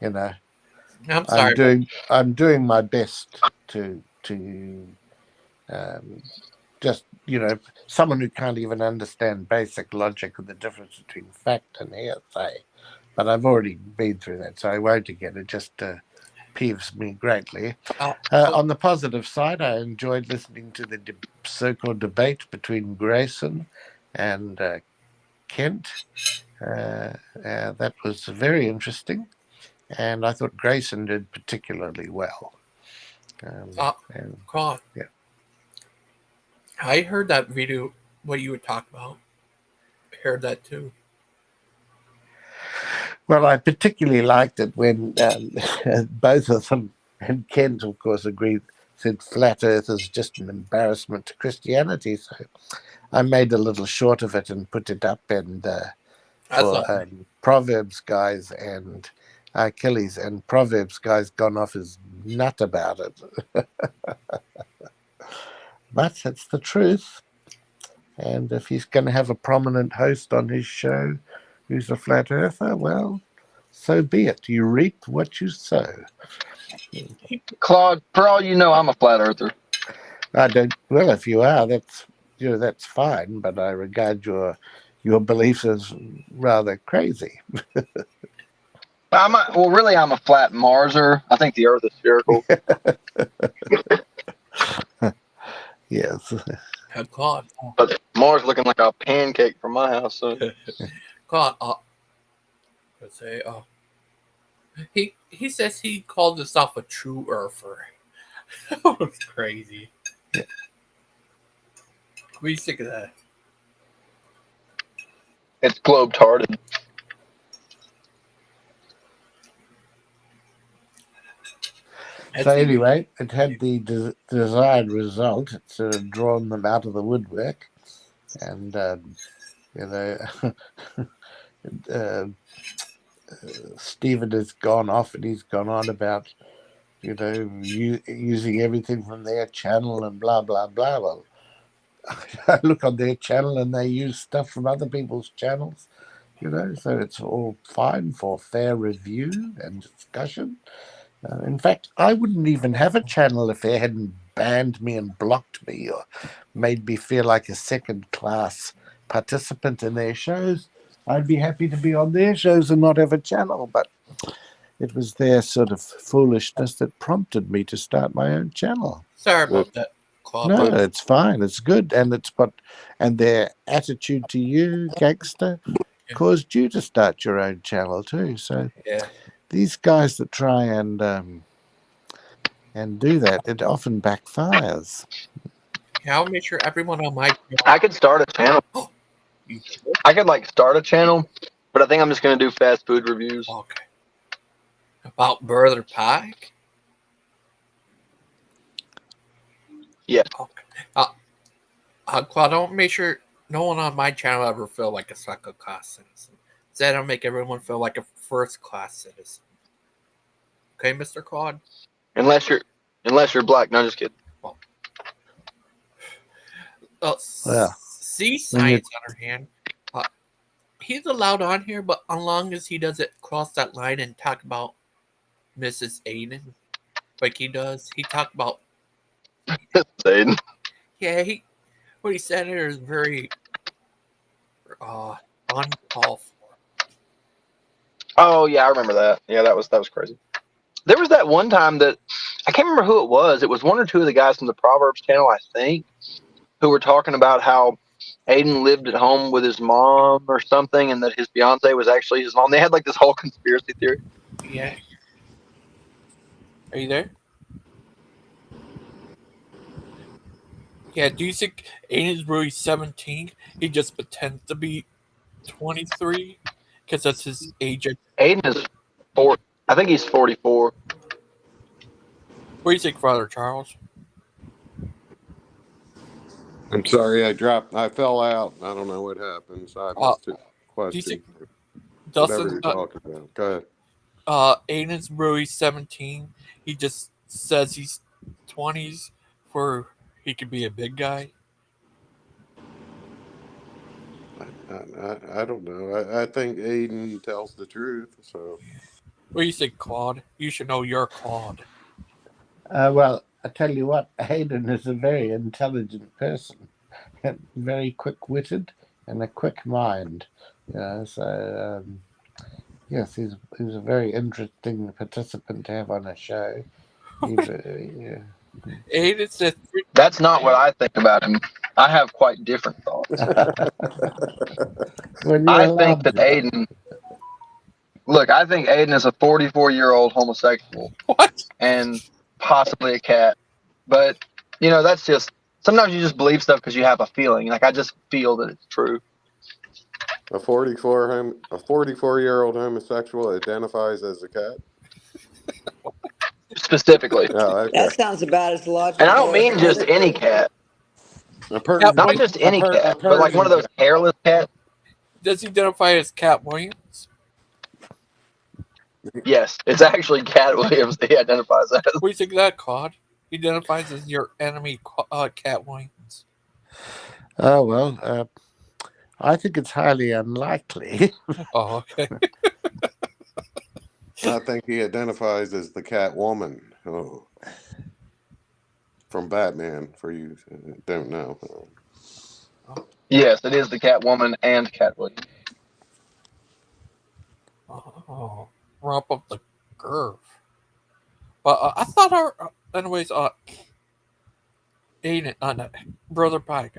you know, I'm sorry. I'm doing my best to just, you know, someone who can't even understand basic logic of the difference between fact and hearsay. But I've already been through that, so I won't again. It just peeves me greatly. On the positive side, I enjoyed listening to the so-called debate between Grayson and Kent. That was very interesting, and I thought Grayson did particularly well. Claude. Yeah. I heard that video, what you were talking about. I heard that too. Well, I particularly liked it when both of them, and Kent, of course, agreed, said flat Earth is just an embarrassment to Christianity. So I made a little short of it and put it up, and for Proverbs guys and Achilles, and Proverbs guys gone off his nut about it. But it's the truth. And if he's going to have a prominent host on his show who's a flat earther, well, so be it. You reap what you sow. Claude, for all you know, I'm a flat earther. I don't. Well, if you are, that's fine. But I regard your beliefs as rather crazy. I'm a flat Marser. I think the Earth is spherical. Yes. Claude. But Mars looking like a pancake from my house. So. Claude, let's say, he says he calls himself a true earther. That's crazy. Yeah. What do you think of that? It's globe-tarded. That's So even- anyway, it had the desired result. It's drawn them out of the woodwork, and you know, Stephen has gone off and he's gone on about, you know, using everything from their channel and blah blah blah. Well, I look on their channel and they use stuff from other people's channels, you know, so it's all fine for fair review and discussion. In fact, I wouldn't even have a channel if they hadn't banned me and blocked me or made me feel like a second-class participant in their shows. I'd be happy to be on their shows and not have a channel, but it was their sort of foolishness that prompted me to start my own channel. Sorry about that, Claude. No, but it's fine. It's good, and and their attitude to you, Gangster, caused you to start your own channel too. So yeah, these guys that try and do that, it often backfires. yeah, I'll make sure everyone on my I could start a channel. I could like start a channel, but I think I'm just gonna do fast food reviews. Okay. About Brother Pike? Yeah. Okay. Claude, I'll make sure no one on my channel ever feel like a second class citizen. Instead, I'll make everyone feel like a first class citizen. Okay, Mr. Claude? Unless you're black. No, just kidding. C Science, on her hand, he's allowed on here, but as long as he doesn't cross that line and talk about Mrs. Aiden, like he does, he talked about Aiden. Yeah, what he said here is very uncalled for. Oh yeah, I remember that. Yeah, that was crazy. There was that one time that I can't remember who it was. It was one or two of the guys from the Proverbs channel, I think, who were talking about how Aiden lived at home with his mom or something, and that his fiance was actually his mom. They had like this whole conspiracy theory. Yeah. Are you there? Yeah, do you think Aiden's really 17? He just pretends to be 23? Because that's his age. Aiden is 4. I think he's 44. What do you think, Father Charles? I'm sorry, I fell out. I don't know what happened, so I missed a question. Whatever you're talking about. Go ahead. Aiden's really 17. He just says he's 20s for he could be a big guy. I don't know. I think Aiden tells the truth. So, What do you think, Claude? You should know you're Claude. Well, I tell you what, Aiden is a very intelligent person, very quick-witted, and a quick mind. So yes, he's a very interesting participant to have on a show. Aiden said that's not what I think about him. I have quite different thoughts. I think that Aiden. Look, I think Aiden is a 44-year-old homosexual. What? And possibly a cat. But, that's just... Sometimes you just believe stuff because you have a feeling. Like, I just feel that it's true. A 44-year-old homosexual identifies as a cat? Specifically. Oh, okay. That sounds about as logical. And I don't mean just any cat. Not just any cat, but like one of those hairless cats. Does he identify as Cat Williams? Yes, it's actually Cat Williams that he identifies as. What do you think of that, Claude? He identifies as your enemy, Cat Williams. Oh, well, I think it's highly unlikely. Oh, okay. I think he identifies as the Catwoman. Oh. From Batman, for you who don't know. Yes, it is the Catwoman and Cat Williams. Oh, rump up the curve. But I thought anyways, Aiden, Brother Pike,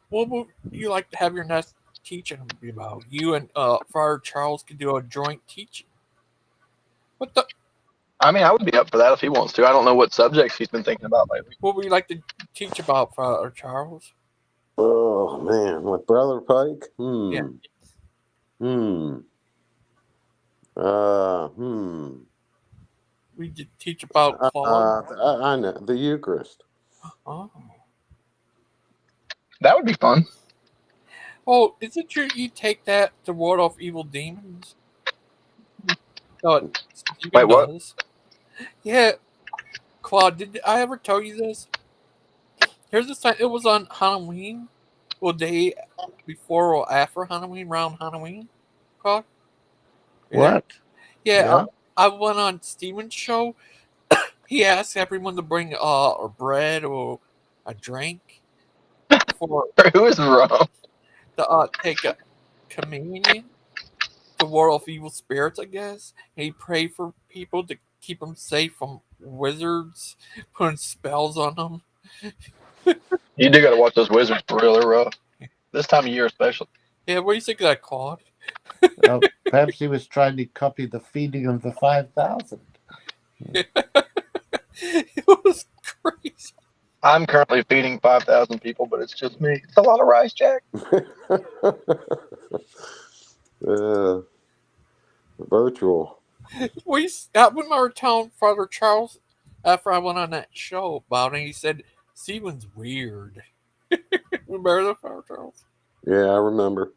what would you like to have your next teaching be about? You and Father Charles could do a joint teaching. What the? I mean, I would be up for that if he wants to. I don't know what subjects he's been thinking about lately. What would you like to teach about, Father Charles? Oh, man. With Brother Pike? Yeah. We could teach about Claude. I know the Eucharist. Oh. That would be fun. Oh, is it true you take that to ward off evil demons? No, Wait, what? Does. Yeah, Claude, did I ever tell you this? Here's the sign. It was on Halloween. Well, day before or after Halloween, around Halloween, Claude? What? Yeah. I went on Steven's show. He asked everyone to bring a bread or a drink for Who is wrong? To take a communion to ward off evil spirits, I guess. And he prayed for people to keep them safe from wizards putting spells on them. You do got to watch those wizards for real. They're rough. This time of year, especially. Yeah, what do you think of that, Claude? Perhaps he was trying to copy the feeding of the 5,000. It was crazy. I'm currently feeding 5,000 people, but it's just me. It's a lot of rice, Jack. Virtual. We got with my town Father Charles after I went on that show about it. He said Steven's weird. Remember that, Father Charles? Yeah, I remember.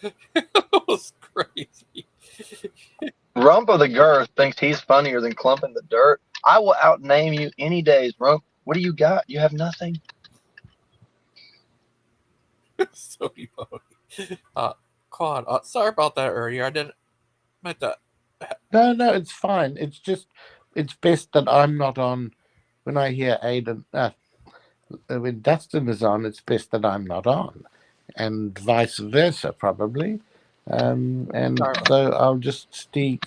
It was crazy. Rump of the Girth thinks he's funnier than Clump in the Dirt. I will outname you any days, Rump. What do you got? You have nothing. So Claude, sorry about that earlier. I didn't meant that. No, it's fine. It's just, it's best that I'm not on. When I hear Aiden, when Dustin is on, it's best that I'm not on, and vice versa, probably. And so I'll just stay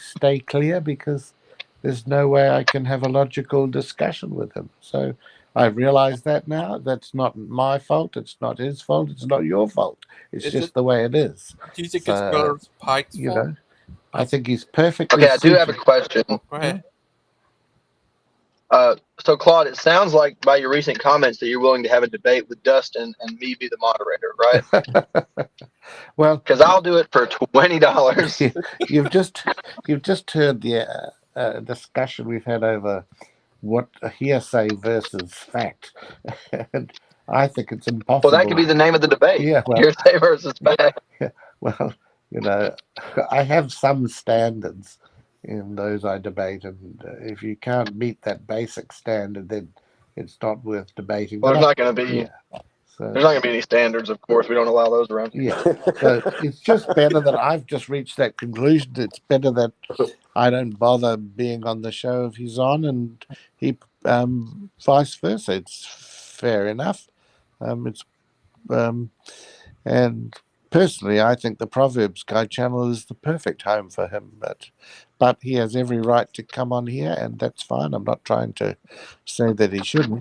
clear, because there's no way I can have a logical discussion with him. So I realize that now. That's not my fault. It's not his fault. It's not your fault. It's just the way it is. Do you think it's Brother Pike's fault? Know, I think he's perfectly Okay, I do have a question. Go ahead. So, Claude, it sounds like by your recent comments that you're willing to have a debate with Dustin and me be the moderator, right? Well, because I'll do it for $20. You've just heard the discussion we've had over what hearsay versus fact, and I think it's impossible. Well, that could be the name of the debate. Yeah, well, hearsay versus fact. Well, I have some standards in those I debate, and if you can't meet that basic standard, then it's not worth debating. Well, there's not going to be. Yeah. So, there's not going to be any standards, of course. We don't allow those around here. Yeah. So it's just better that I've just reached that conclusion. It's better that I don't bother being on the show if he's on, and he vice versa. It's fair enough. And personally, I think the Proverbs Guide channel is the perfect home for him. But he has every right to come on here, and that's fine. I'm not trying to say that he shouldn't.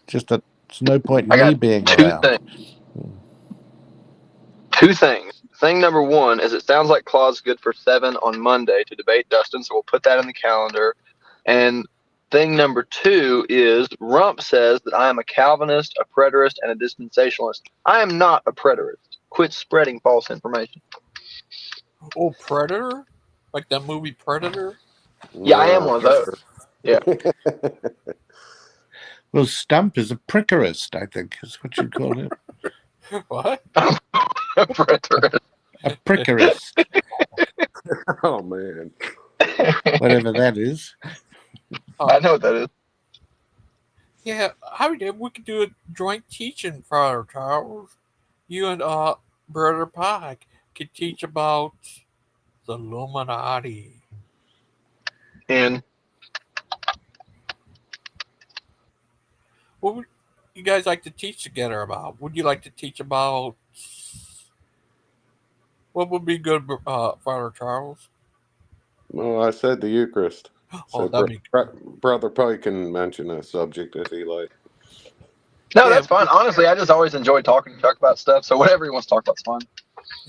Just that there's no point in me being around. Two things. Thing number one is it sounds like Claude's good for 7 on Monday to debate Dustin, so we'll put that in the calendar. And thing number two is Rump says that I am a Calvinist, a preterist, and a dispensationalist. I am not a preterist. Quit spreading false information. Oh, Predator? Like that movie Predator? Yeah, I am one of those. Yeah. Well, Stump is a prickerist, I think, is what you call him. What? A preterist. A prickerist. Oh, man. Whatever that is. I know what that is. Yeah, we could do a joint teaching, Father Charles. You and Brother Pike could teach about the Illuminati. And what would you guys like to teach together about? Would you like to teach about what would be good, Father Charles? Well, I said the Eucharist. Oh, So Brother Pike can mention a subject if he likes. No, that's fine. Honestly, I just always enjoy talking to Chuck about stuff. So whatever he wants to talk about is fine.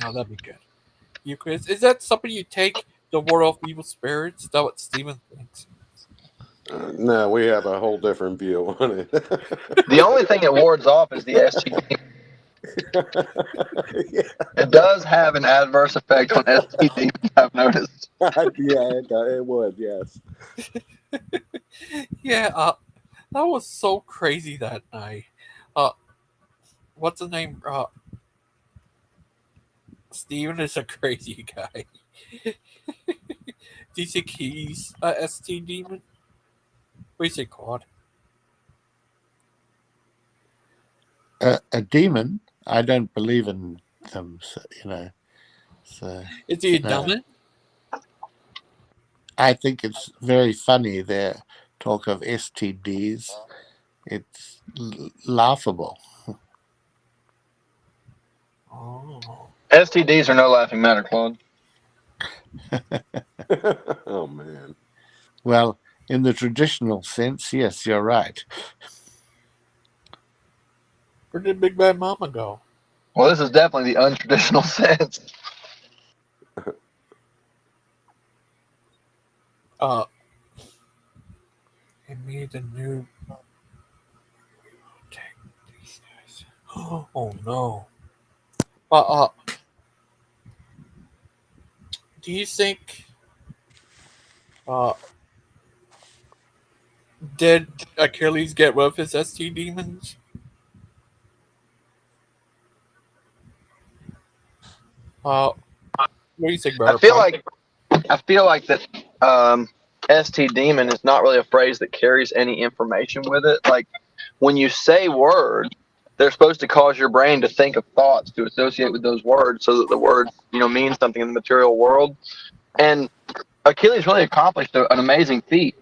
No, that'd be good. Eucharist, is that something you take the ward off evil spirits? Is that what Steven thinks? No, we have a whole different view on it. The only thing it wards off is the STD. Yeah. It does have an adverse effect on STD, I've noticed. Yeah, it would, yes. Yeah, that was so crazy that night. What's the name? Steven is a crazy guy. Do you think he's a ST demon? What do you think, Claude? A demon? I don't believe in them, so, So, is he a demon? I think it's very funny their talk of STDs. It's laughable. Oh. STDs are no laughing matter, Claude. Oh, man. Well, in the traditional sense, yes, you're right. Where did Big Bad Mama go? Well, this is definitely the untraditional sense. He made a new. Take these guys. Oh no. Do you think? Did Achilles get rid of his ST demons? What do you think, brother? I feel like that ST demon is not really a phrase that carries any information with it. Like when you say words, they're supposed to cause your brain to think of thoughts to associate with those words, so that the words mean something in the material world. And Achilles really accomplished an amazing feat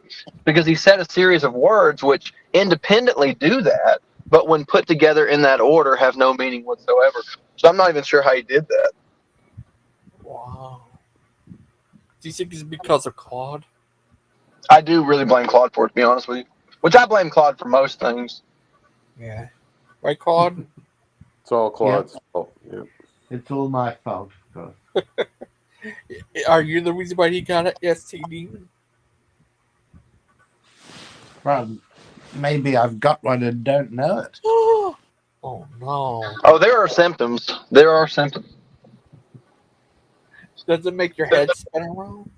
because he set a series of words which independently do that, but when put together in that order have no meaning whatsoever. So I'm not even sure how he did that. Wow. Do you think it's because of Claude? I do really blame Claude for it, to be honest with you. Which I blame Claude for most things. Yeah. Right, Claude? It's all Claude's fault. Yeah. It's all my fault, of course. Are you the reason why he got an ST demon? Well, maybe I've got one and don't know it. Oh no. Oh, there are symptoms. There are symptoms. Does it make your head spin around?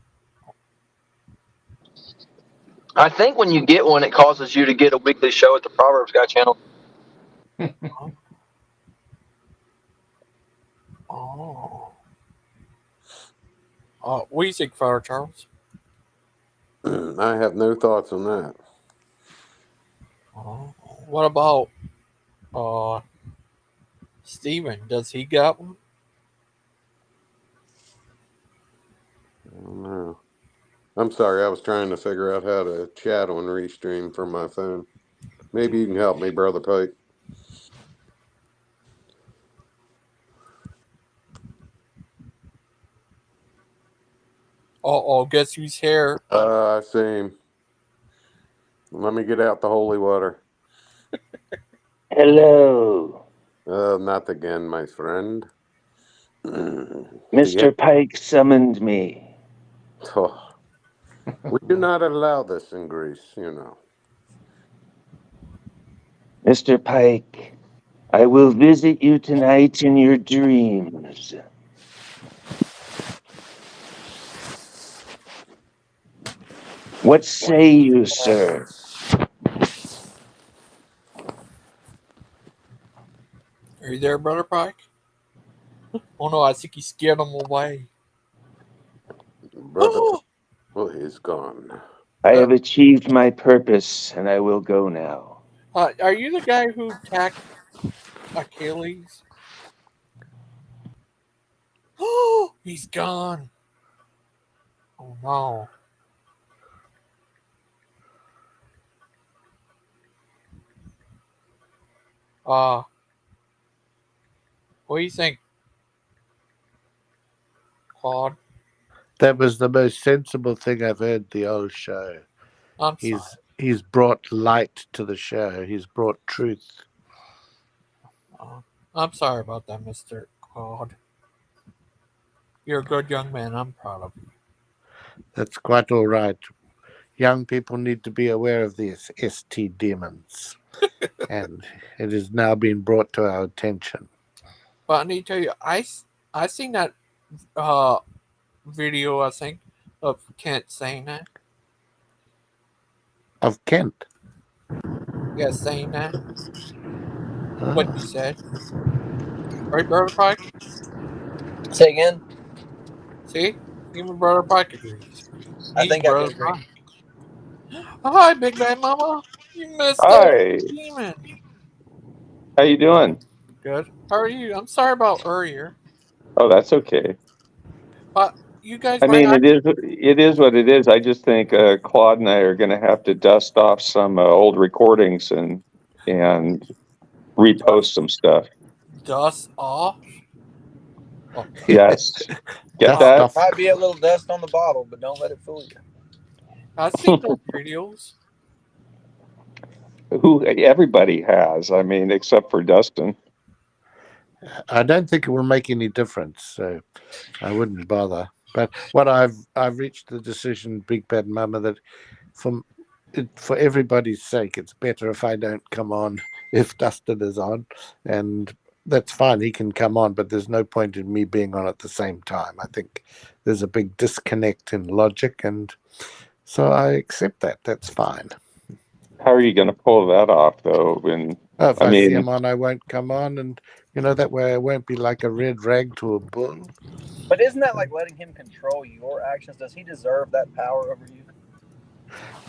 I think when you get one, it causes you to get a weekly show at the Proverbs Guy channel. Oh. What do you think, Father Charles? I have no thoughts on that. What about Steven? Does he got one? I don't know. I'm sorry, I was trying to figure out how to chat on Restream from my phone. Maybe you can help me, Brother Pike. Guess who's here? I see him. Let me get out the holy water. Hello. Not again, my friend. Mr. Pike summoned me. Oh, we do not allow this in Greece, Mr. Pike, I will visit you tonight in your dreams. What say you, sir? Are you there, Brother Pike? Oh no, I think he scared him away. Brother, well, he's gone. I have achieved my purpose, and I will go now. Are you the guy who attacked Achilles? Oh, he's gone. Oh no. What do you think, Claude? That was the most sensible thing I've heard the whole show. He's brought light to the show. He's brought truth. I'm sorry about that, Mr. Claude. You're a good young man. I'm proud of you. That's quite all right. Young people need to be aware of these ST demons. And it has now been brought to our attention. But I need to tell you, I seen that video, I think, of Kent saying that. Of Kent. Yeah, saying that. Ah. What you said. Right, Brother Pike? Say again. See? Even Brother Pike agrees. I He's think I do Brother agree. Pike. Hi, Big Bad Mama. You missed Hi. it. Demon. How you doing? Good. How are you? I'm sorry about earlier. Oh, that's okay. But you guys I might mean, not. it is what it is. I just think Claude and I are going to have to dust off some old recordings and repost some stuff. Dust off. Oh, Yes, get Dust that? off. Might be a little dust on the bottle, but don't let it fool you. I've seen those videos. Who everybody has. I mean, except for Dustin. I don't think it will make any difference, so I wouldn't bother. But what I've reached the decision, Big Bad Mama, that for everybody's sake, it's better if I don't come on if Dustin is on, and that's fine. He can come on, but there's no point in me being on at the same time. I think there's a big disconnect in logic, and so I accept that. That's fine. How are you going to pull that off, though? When If I I see mean, him on, I won't come on, and that way I won't be like a red rag to a bull. But isn't that like letting him control your actions? Does he deserve that power over you?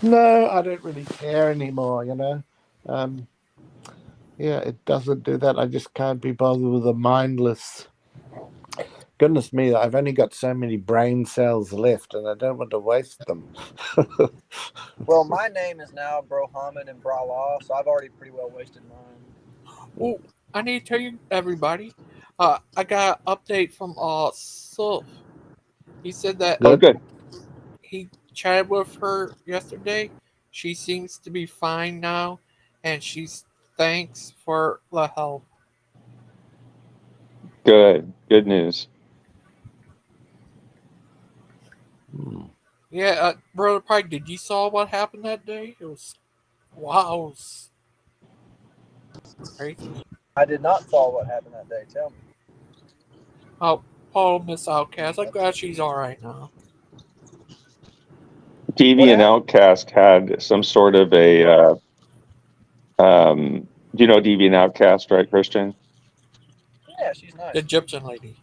No, I don't really care anymore, Yeah, it doesn't do that. I just can't be bothered with a mindless. Goodness me, I've only got so many brain cells left, and I don't want to waste them. Well, my name is now Brohamed and Brala, so I've already pretty well wasted mine. Oh, I need to tell you, everybody. I got an update from Sylph. He said that oh, good. he chatted with her yesterday. She seems to be fine now, and she's thanks for the help. Good news. Yeah, Brother Pike, did you saw what happened that day? It was wow, it was crazy. I did not saw what happened that day. Tell me. Oh, Paul, Miss Outcast. I'm glad she's all right now. Deviant Outcast had some sort of a. Do you know Deviant Outcast, right, Christian? Yeah, she's nice. The Egyptian lady.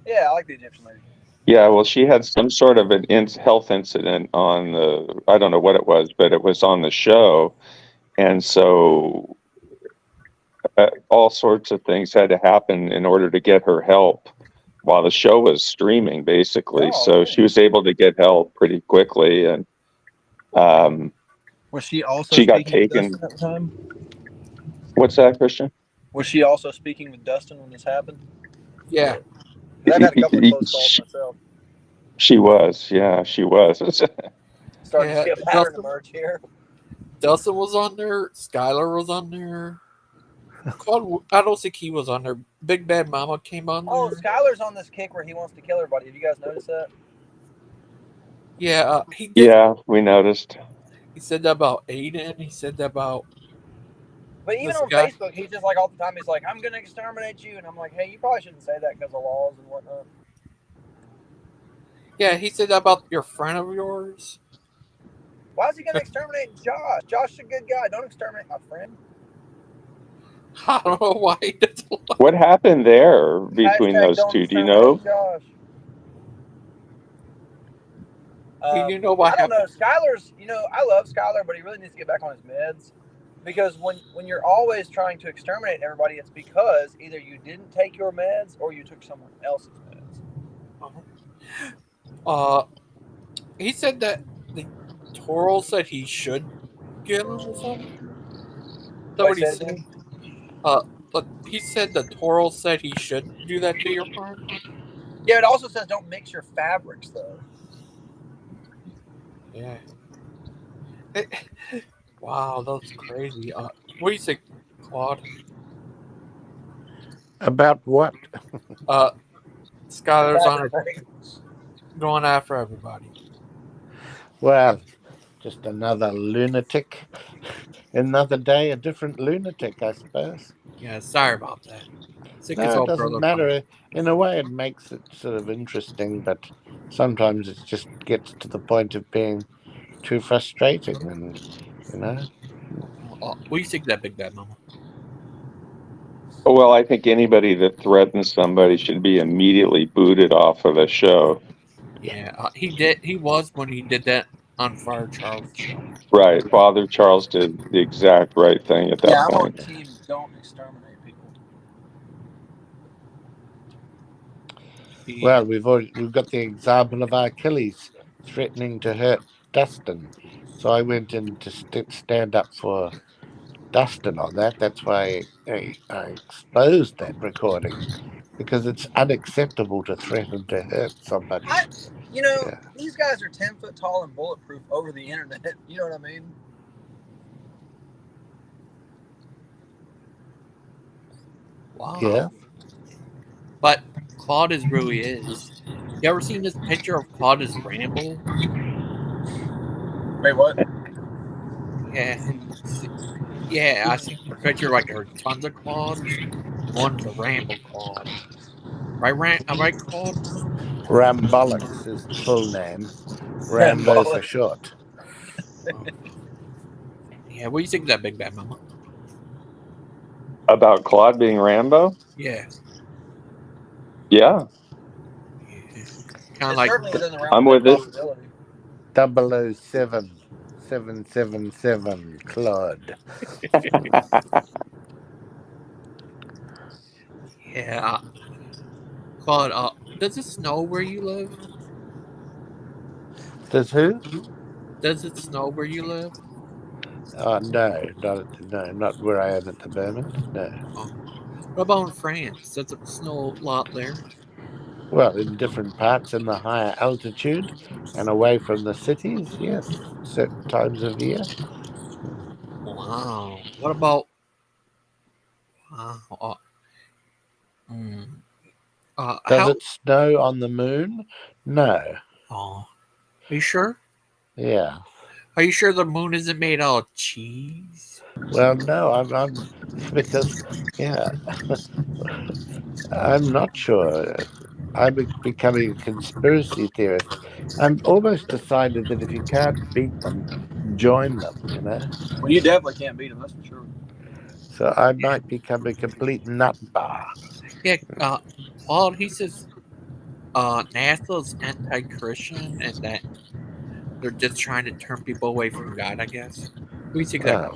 Yeah, I like the Egyptian lady. Yeah, well, she had some sort of an health incident on the. I don't know what it was, but it was on the show, and so all sorts of things had to happen in order to get her help while the show was streaming, basically. Oh, so okay. she was able to get help pretty quickly, and was she also she got speaking with taken. Dustin at the time? What's that, Christian? Was she also speaking with Dustin when this happened? Yeah. I've had a couple of close calls myself. She was, yeah, she was. Starting to see a pattern emerge here. Dustin was on there. Skylar was on there. I don't think he was on there. Big Bad Mama came on there. Oh, Skylar's on this kick where he wants to kill everybody. Have you guys noticed that? Yeah, he did. Yeah, we noticed. He said that about Aiden. He said that about. But even on Facebook, he's just like all the time. He's like, "I'm gonna exterminate you," and I'm like, "Hey, you probably shouldn't say that because of laws and whatnot." Yeah, he said that about your friend of yours. Why is he gonna exterminate Josh? Josh is a good guy. Don't exterminate my friend. I don't know why he doesn't. What happened there between those two? Do you know? Josh. You know what happened? I don't know. Skylar's, I love Skylar, but he really needs to get back on his meds. Because when you're always trying to exterminate everybody, it's because either you didn't take your meds or you took someone else's meds. He said that the Toro said he should get him or something. Is that what he said? But he said the Toro said he should do that to your friend. Yeah, it also says don't mix your fabrics though. Yeah. Wow, that's crazy. What do you think, Claude? About what? Skylar's on it, going after everybody. Well, just another lunatic. Another day, a different lunatic, I suppose. Yeah, sorry about that. No, it doesn't matter. In a way, it makes it sort of interesting, but sometimes it just gets to the point of being too frustrating. And You know? What do you think of that, Big Bad Mama? Well, I think anybody that threatens somebody should be immediately booted off of the show. Yeah, he did. He was when he did that on Fire Charles show. Right. Father Charles did the exact right thing at that Yeah, I'm on point. team don't exterminate people. Well, we've got the example of Achilles threatening to hurt Dustin. So I went in to stand up for Dustin on that. That's why I exposed that recording, because it's unacceptable to threaten to hurt somebody. Yeah. These guys are 10 foot tall and bulletproof over the internet. You know what I mean? Wow. Yeah. But Claude really is. You ever seen this picture of Claude as Rambo? Wait, what? Yeah. Yeah, I seen the picture like there are tons of Claudes. One's a Rambo Claude. Right, Claude? Rambollocks is the full name. Rambo for short. Yeah, what do you think of that, Big Bad Mama? About Claude being Rambo? Yeah. Yeah. Kind of like I'm with it. 007 777 Claude. Yeah. Claude, does it snow where you live? Does who? Does it snow where you live? No, not where I am at the moment. No. Oh. What about in France? Does it snow a lot there? Well, in different parts in the higher altitude and away from the cities, yes, certain times of year. Wow. What about? Wow. Does it snow on the moon? No. Oh. Are you sure? Yeah. Are you sure the moon isn't made out of cheese? Well, no, I'm because, yeah, I'm not sure. I'm becoming a conspiracy theorist. I'm almost decided that if you can't beat them, join them, you know? Well, you definitely can't beat them, that's for sure. So I might become a complete nut bar. Yeah, Claude, he says NASA's anti-Christian and that they're just trying to turn people away from God, I guess. What do you think of that?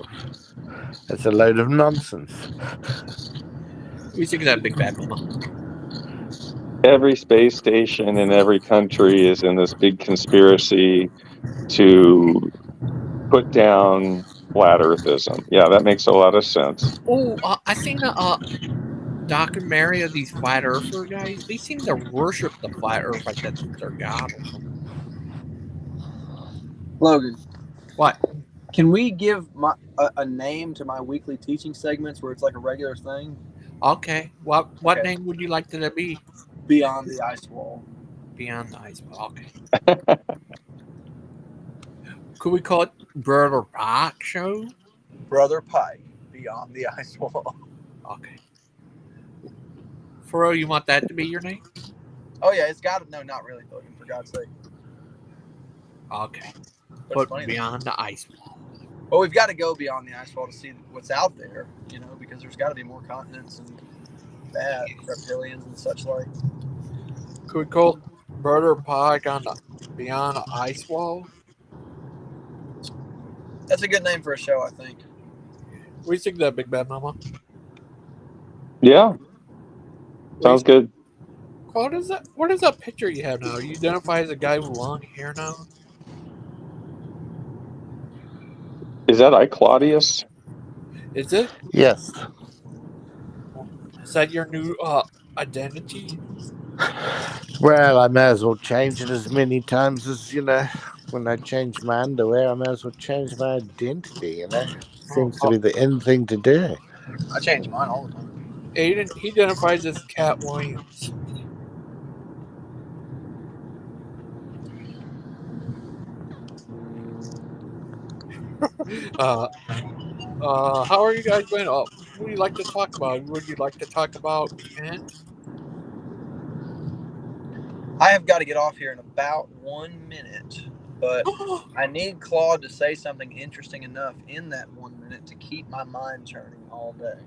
It's a load of nonsense. What do you think of that, Big Bad Mama? Every space station in every country is in this big conspiracy to put down flat earthism. Yeah, that makes a lot of sense. Oh, I seen a documentary of these flat earther guys. They seem to worship the flat earth like that's their god. Logan. What? Can we give a name to my weekly teaching segments where it's like a regular thing? Okay. What name would you like to be? Beyond the Ice Wall. Beyond the Ice Wall. Okay. Could we call it Brother Pike Show? Brother Pike, Beyond the Ice Wall. Okay. For real, you want that to be your name? Oh yeah, it's got to. No, not really, Logan. For God's sake. Okay. But Beyond the Ice Wall. Well, we've got to go beyond the ice wall to see what's out there, you know, because there's got to be more continents and bad reptilians and such like. Could we call Brother Pike on the Beyond the Ice Wall? That's a good name for a show, I think. What do you think of that, Big Bad Mama? Yeah. Sounds good. What is that picture you have now? You identify as a guy with long hair now? Is that I, Claudius? Is it? Yes. Is that your new identity? Well, I may as well change it as many times as, you know, when I change my underwear, I may as well change my identity, you know? Seems to be the in thing to do. I change mine all the time. Aiden, he identifies as Cat Williams. How are you guys doing? What would you like to talk about? Would you like to talk about Kent? I have got to get off here in about 1 minute. but I need Claude to say something interesting enough in that 1 minute to keep my mind turning all day.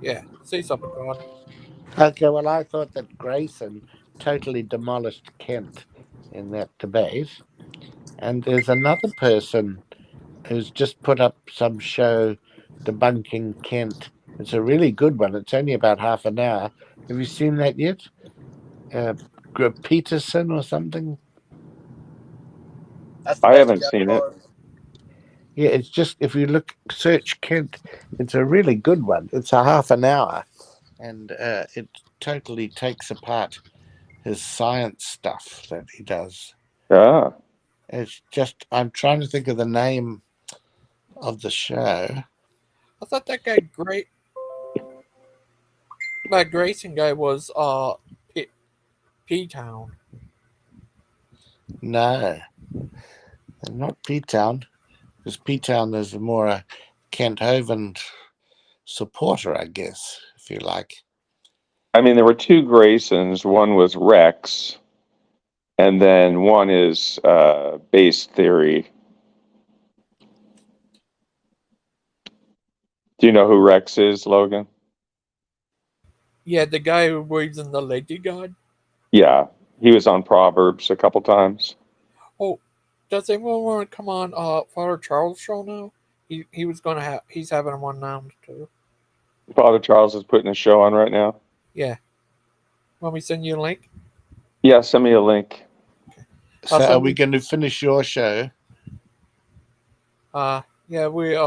Yeah, say something, Claude. Okay, well, I thought that Grayson totally demolished Kent in that debate. And there's another person who's just put up some show debunking Kent. It's a really good one. It's only about half an hour. Have you seen that yet? Peterson or something? That's the I best haven't you got, seen it. Claude. Yeah, it's just, if you search Kent, it's a really good one. It's a half an hour, and it totally takes apart his science stuff that he does. Yeah. It's just, I'm trying to think of the name of the show. I thought that Grayson guy was P-Town. No, not P-Town, because P-Town is more a Kent Hovind supporter, I guess, if you like. I mean, there were two Graysons. One was Rex, and then one is Base Theory. Do you know who Rex is, Logan? Yeah, the guy who believes in the lady god. Yeah, he was on Proverbs a couple times. Oh, does anyone want to come on Father Charles' show now? He's having one now too. Father Charles is putting a show on right now. Yeah. Want me to send you a link? Yeah, send me a link. So are we going to finish your show? Yeah, we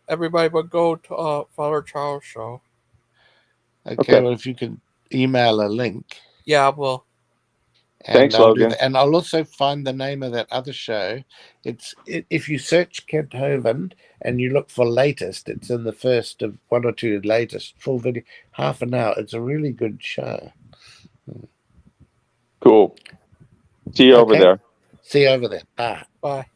everybody but go to Father Charles' show. Okay, well, if you can email a link. Yeah, I will. And thanks, I'll Logan. And I'll also find the name of that other show. If you search Kent Hovind and you look for latest, it's in the first of one or two latest full video, half an hour. It's a really good show. Cool. See you over there. See you over there. Bye. Bye.